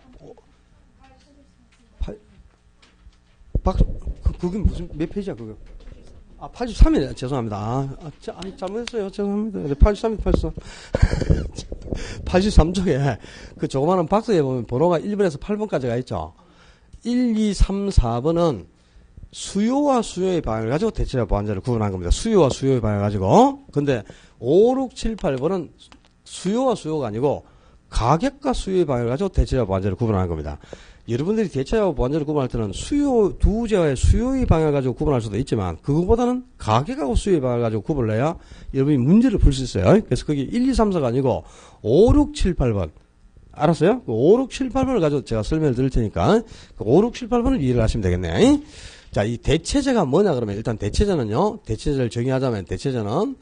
Speaker 1: 박스, 그게 무슨, 몇 페이지야, 그거? 83이네. 죄송합니다. 아니, 잘못했어요. 죄송합니다. 83이 83. 83쪽에 그 조그마한 박스에 보면 번호가 1번에서 8번까지가 있죠. 1, 2, 3, 4번은 수요와 수요의 방향을 가지고 대체와 보완재를 구분한 겁니다. 수요와 수요의 방향을 가지고. 근데 5, 6, 7, 8번은 수요와 수요가 아니고 가격과 수요의 방향을 가지고 대체와 보완재를 구분하는 겁니다. 여러분들이 대체와 보완재를 구분할 때는 수요, 두 재화의 수요의 방향을 가지고 구분할 수도 있지만, 그거보다는 가격하고 수요의 방향을 가지고 구분을 해야 여러분이 문제를 풀 수 있어요. 그래서 그게 1, 2, 3, 4가 아니고 5, 6, 7, 8번. 알았어요? 5, 6, 7, 8번을 가지고 제가 설명을 드릴 테니까 5, 6, 7, 8번을 이해를 하시면 되겠네. 자, 이 대체재가 뭐냐 그러면 일단 대체재는요. 대체재를 정의하자면 대체재는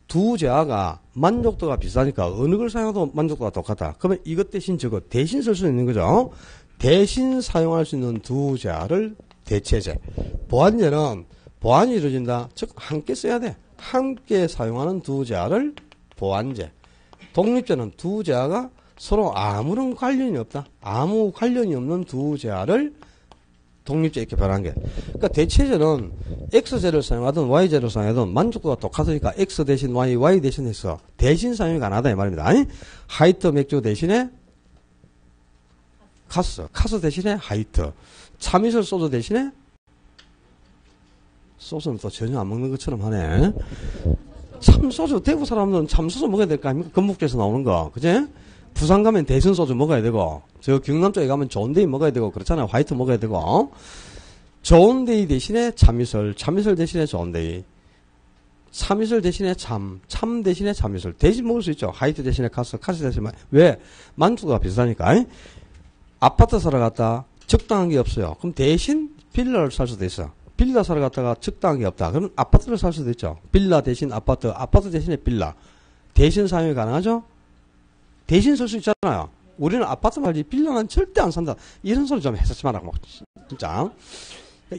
Speaker 1: 두 재화가 만족도가 비슷하니까 어느 걸 사용해도 만족도가 똑같다. 그러면 이것 대신 저거 대신 쓸 수 있는 거죠. 대신 사용할 수 있는 두 재화를 대체재. 보완재는 보완이 이루어진다. 즉 함께 써야 돼. 함께 사용하는 두 재화를 보완재. 독립재는 두 재화가 서로 아무런 관련이 없다. 아무 관련이 없는 두 재화를 독립재 이렇게 변한 게. 그러니까 대체재는 X재를 사용하든 Y재를 사용하든 만족도가 똑같으니까 X 대신 Y, Y 대신 X. 대신 사용이 가능하다 이 말입니다. 하이트 맥주 대신에 카스. 카스 대신에 하이트. 참이슬 소주 대신에 소주는 또 전혀 안 먹는 것처럼 하네. 참소주. 대구 사람들은 참소주 먹어야 될 거 아닙니까? 건국제에서 나오는 거. 그지? 부산 가면 대선 소주 먹어야 되고, 저 경남 쪽에 가면 좋은데이 먹어야 되고, 그렇잖아요. 화이트 먹어야 되고, 좋은데이 대신에 참이슬, 참이슬 대신에 좋은데이, 참이슬 대신에 참 대신에 참이슬. 대신 먹을 수 있죠. 화이트 대신에 카스, 카스 대신에 왜? 만족도가 비슷하니까. 아파트 사러 갔다 적당한 게 없어요. 그럼 대신 빌라를 살 수도 있어. 빌라 사러 갔다가 적당한 게 없다. 그럼 아파트를 살 수도 있죠. 빌라 대신 아파트, 아파트 대신에 빌라. 대신 사용이 가능하죠? 대신 쓸 수 있잖아요. 우리는 아파트 말지 빌라는 절대 안 산다. 이런 소리 좀 해서 마라. 진짜.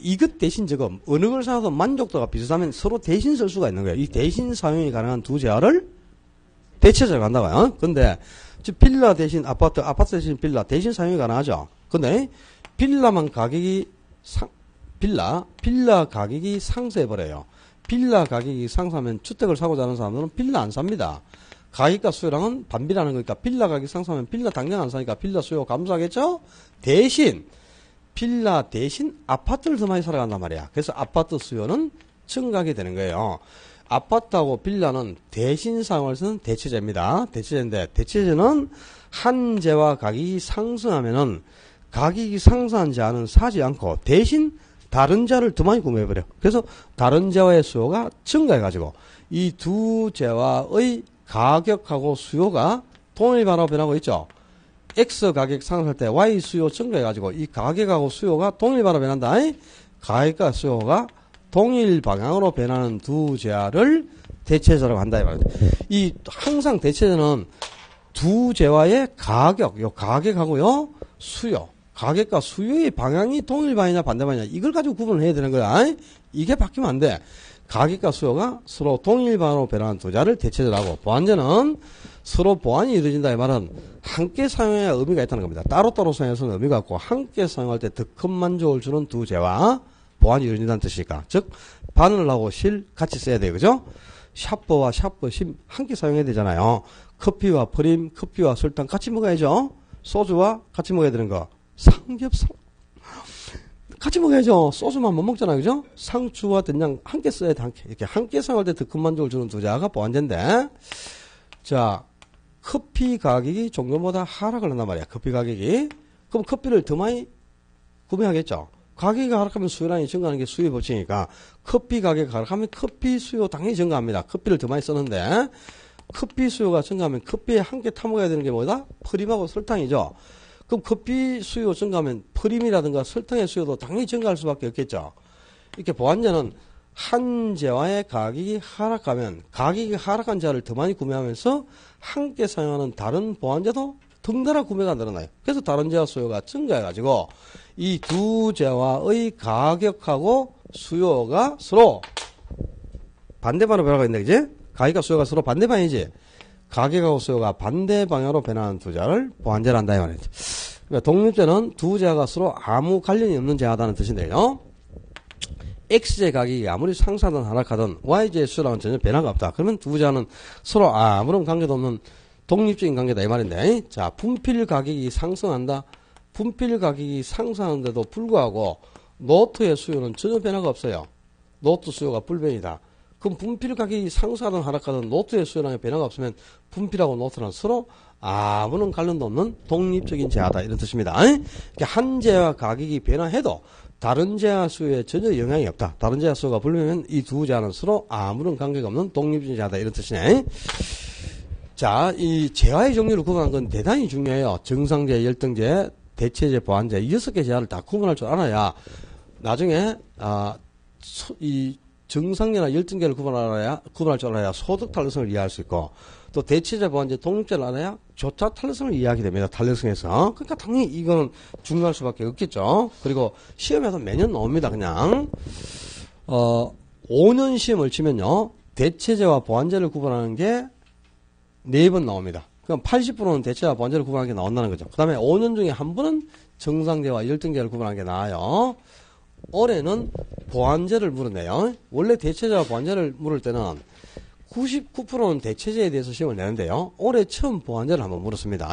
Speaker 1: 이것 대신 지금 어느 걸 사도 만족도가 비슷하면 서로 대신 쓸 수가 있는 거예요. 이 대신 사용이 가능한 두 재화를 대체재로 한다고요. 근데 빌라 대신 아파트, 아파트 대신 빌라 대신 사용이 가능하죠. 근데 빌라만 가격이 빌라 가격이 상승해버려요. 빌라 가격이 상승하면 주택을 사고자 하는 사람들은 빌라 안 삽니다. 가격과 수요랑은 반비라는 거니까 빌라 가격이 상승하면 빌라 당장 안 사니까 빌라 수요 감소하겠죠? 대신 빌라 대신 아파트를 더 많이 사러 간단 말이야. 그래서 아파트 수요는 증가하게 되는 거예요. 아파트하고 빌라는 대신 사용할 수 있는 대체재입니다. 대체재인데 대체재는 한 재와 가격이 상승하면은 가격이 상승한 재화는 사지 않고 대신 다른 재화를 더 많이 구매해버려. 그래서 다른 재화의 수요가 증가해가지고 이 두 재화의 가격하고 수요가 동일반으로 변하고 있죠. X 가격 상승할 때 Y 수요 증가해가지고 이 가격하고 수요가 동일반으로 변한다. 가격과 수요가 동일 방향으로 변하는 두 재화를 대체재라고 한다 이 말입니다. 이 항상 대체재는 두 재화의 가격, 요 가격하고요 수요, 가격과 수요의 방향이 동일 방향이냐 반대 방향이냐 이걸 가지고 구분을 해야 되는 거야. 이게 바뀌면 안 돼. 가격과 수요가 서로 동일 방향으로 변하는 두 재화를 대체재라고. 보완재는 서로 보완이 이루어진다 이 말은 함께 사용해야 의미가 있다는 겁니다. 따로따로 사용해서는 의미가 없고 함께 사용할 때 더 큰 만족을 주는 두 재화 보완이 이루어진다는 뜻이니까. 즉 바늘하고 실 같이 써야 돼요. 그죠? 샤프와 샤프 심 함께 사용해야 되잖아요. 커피와 프림, 커피와 설탕 같이 먹어야죠. 소주와 같이 먹어야 되는 거. 삼겹살. 같이 먹어야죠. 소주만 못 먹잖아요. 그죠? 상추와 된장 함께 써야 돼. 이렇게 함께 사용할 때 더 큰 만족을 주는 두 자가 보완제인데, 자, 커피 가격이 종전보다 하락을 한단 말이야. 커피 가격이. 그럼 커피를 더 많이 구매하겠죠. 가격이 하락하면 수요량이 증가하는 게 수요 법칙이니까 커피 가격이 하락하면 커피 수요 당연히 증가합니다. 커피를 더 많이 쓰는데 커피 수요가 증가하면 커피에 함께 타먹어야 되는 게 뭐다? 프림하고 설탕이죠. 그럼 커피 수요 증가하면 프림이라든가 설탕의 수요도 당연히 증가할 수밖에 없겠죠. 이렇게 보완제는 한 재화의 가격이 하락하면 가격이 하락한 재화를 더 많이 구매하면서 함께 사용하는 다른 보완제도 덩달아 구매가 늘어나요. 그래서 다른 재화 수요가 증가해가지고 이 두 재화의 가격하고 수요가 서로 반대방으로 변화가 있는데, 그지? 가격과 수요가 서로 반대 방향이지. 가격하고 수요가 반대 방향으로 변하는 두 재화를 보완제를 한다 이 말이죠. 그러니까 독립제는 두 재화가 서로 아무 관련이 없는 재화다는 뜻인데요. X제 가격이 아무리 상승하든 하락하든 Y제 수요랑은 전혀 변화가 없다. 그러면 두 재화는 서로 아무런 관계도 없는 독립적인 관계다 이 말인데, 자, 분필 가격이 상승한다. 분필 가격이 상승하는데도 불구하고 노트의 수요는 전혀 변화가 없어요. 노트 수요가 불변이다. 그럼 분필 가격이 상승하든 하락하든 노트의 수요량에 변화가 없으면 분필하고 노트는 서로 아무런 관련도 없는 독립적인 재화다 이런 뜻입니다. 한 재화 가격이 변화해도 다른 재화 수요에 전혀 영향이 없다. 다른 재화 수요가 불변하면 이 두 재화는 서로 아무런 관계가 없는 독립적인 재화다 이런 뜻이네. 자, 이 재화의 종류를 구분하는 건 대단히 중요해요. 정상재, 열등재, 대체재, 보완재 이 6개 재화를 다 구분할 줄 알아야 나중에 이 정상재나 열등재를 구분할 줄 알아야 소득 탄력성을 이해할 수 있고, 또 대체재, 보완재, 독립재를 알아야 조차 탄력성을 이해하게 됩니다. 탄력성에서. 그러니까 당연히 이거는 중요할 수밖에 없겠죠. 그리고 시험에서 매년 나옵니다. 그냥 5년 시험을 치면요, 대체재와 보완재를 구분하는 게 4번 나옵니다. 그럼 80%는 대체와 보완제를 구분하는 게 나온다는 거죠. 그 다음에 5년 중에 한 번은 정상제와 열등제를 구분하는 게 나와요. 올해는 보완제를 물었네요. 원래 대체제와 보완제를 물을 때는 99%는 대체제에 대해서 시험을 내는데요. 올해 처음 보완제를 한번 물었습니다.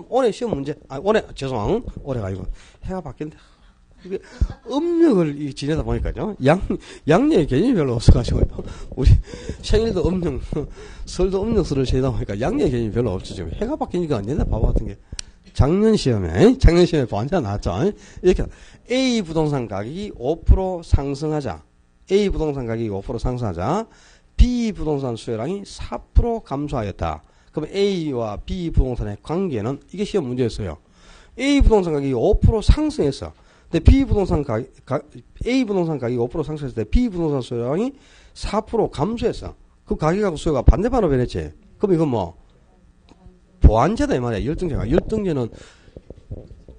Speaker 1: 올해 시험 문제, 올해가 아니고 해가 바뀐다. 이게 음력을 지내다 보니까요. 양력의 개념이 별로 없어가지고요. 우리 생일도 음력, 설도 음력수를 지내다 보니까 양력의 개념이 별로 없죠. 지금 해가 바뀌니까 언제나 바보 같은 게. 작년 시험에 보완제가 나왔죠. 이렇게 A 부동산 가격이 5% 상승하자. A 부동산 가격이 5% 상승하자. B 부동산 수요량이 4% 감소하였다. 그럼 A와 B 부동산의 관계는 이게 시험 문제였어요. A 부동산 가격이 5% 상승했어. 근데 B 부동산 A 부동산 가격이 5% 상승했을 때 B 부동산 수요량이 4% 감소했어. 그 가격하고 수요가 반대반으로 변했지. 그럼 이건 뭐 보완제다 이 말이야. 열등제는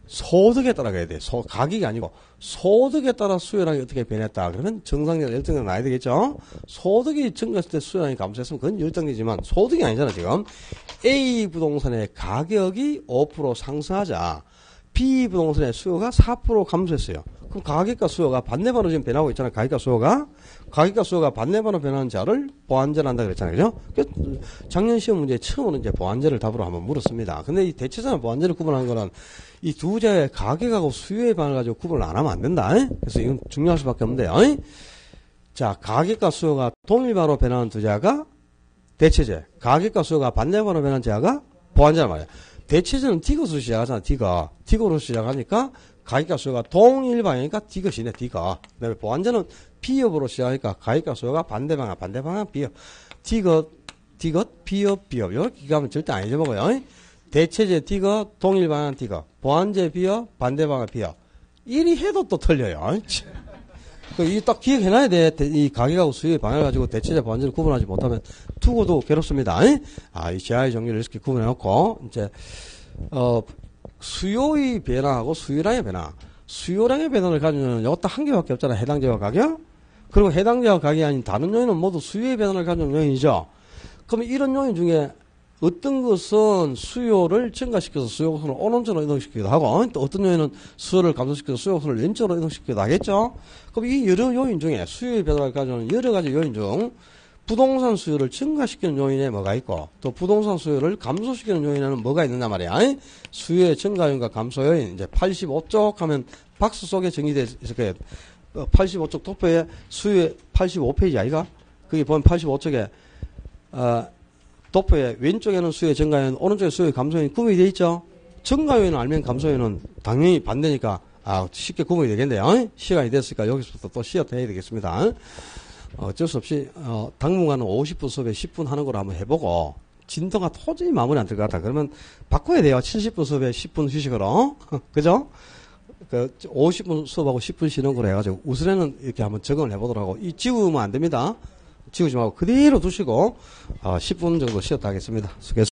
Speaker 1: 소득에 따라 가야 돼. 가격이 아니고 소득에 따라 수요량이 어떻게 변했다. 그러면 정상적 열등제가 나야 되겠죠. 소득이 증가했을 때 수요량이 감소했으면 그건 열등제지만 소득이 아니잖아 지금. A 부동산의 가격이 5% 상승하자. B 부동산의 수요가 4% 감소했어요. 그럼 가격과 수요가 반대반으로 지금 변하고 있잖아요. 가격과 수요가 반대반으로 변하는 자를 보완제를 한다 그랬잖아요. 그죠? 작년 시험 문제에 처음으로 이제 보완제를 답으로 한번 물었습니다. 근데 이 대체자나 보완제를 구분하는 거는 이 두 자의 가격하고 수요의 반을 가지고 구분을 안 하면 안 된다. 그래서 이건 중요할 수밖에 없는데요. 자, 가격과 수요가 동일반으로 변하는 두 자가 대체제, 가격과 수요가 반대반으로 변하는 자가 보완제란 말이야. 대체제는 디귿으로 시작하잖아. 디귿으로 시작하니까 가격과 수요가 동일 방향이니까 디귿이네. 디귿. 그다음에 보완제는 비읍으로 시작하니까 가격과 수요가 반대 방향 비읍. 디귿, 비읍. 이렇게 가면 절대 안 잊어먹어요. 대체제 디귿, 동일 방향 디귿. 보완제 비읍, 반대 방향 비읍. 이리 해도 또 틀려요. 이 딱 기억해놔야 돼. 이 가격하고 수요의 방향을 가지고 대체제 보완제를 구분하지 못하면 두고도 괴롭습니다. 이 재화의 종류를 이렇게 구분해놓고, 이제, 수요의 변화하고 수요량의 변화. 수요량의 변화를 가지고는 이거 딱 한 개밖에 없잖아. 해당 재화 가격. 그리고 해당 재화 가격이 아닌 다른 요인은 모두 수요의 변화를 가지고 요인이죠. 그럼 이런 요인 중에 어떤 것은 수요를 증가시켜서 수요선을 오른쪽으로 이동시키기도 하고, 또 어떤 요인은 수요를 감소시켜서 수요선을 왼쪽으로 이동시키기도 하겠죠. 그럼 이 여러 요인 중에 수요의 변화를 가져오는 여러 가지 요인 중 부동산 수요를 증가시키는 요인에 뭐가 있고 또 부동산 수요를 감소시키는 요인에는 뭐가 있느냐 말이야. 수요의 증가 요인과 감소 요인 이제 85쪽 하면 박스 속에 정의되어 있을 거예요. 85쪽 도표에 수요의 85페이지 아이가? 거기 보면 85쪽에 도표의 왼쪽에는 수요의 증가 요인, 오른쪽에 수요의 감소 요인 구분이 되어 있죠. 증가 요인을 알면 감소 요인은 당연히 반대니까 쉽게 구분이 되겠네요. 시간이 됐으니까 여기서부터 또 쉬었다 해야 되겠습니다. 어쩔 수 없이 당분간은 50분 수업에 10분 하는 걸 한번 해보고 진도가 도저히 마무리 안 될 것 같다. 그러면 바꿔야 돼요. 70분 수업에 10분 휴식으로. 그죠? 50분 수업하고 10분 쉬는 걸로 해가지고 우선에는 이렇게 한번 적응을 해보도록 하고 지우면 안 됩니다. 지우지 말고 그대로 두시고 10분 정도 쉬었다 하겠습니다. 수고했습니다.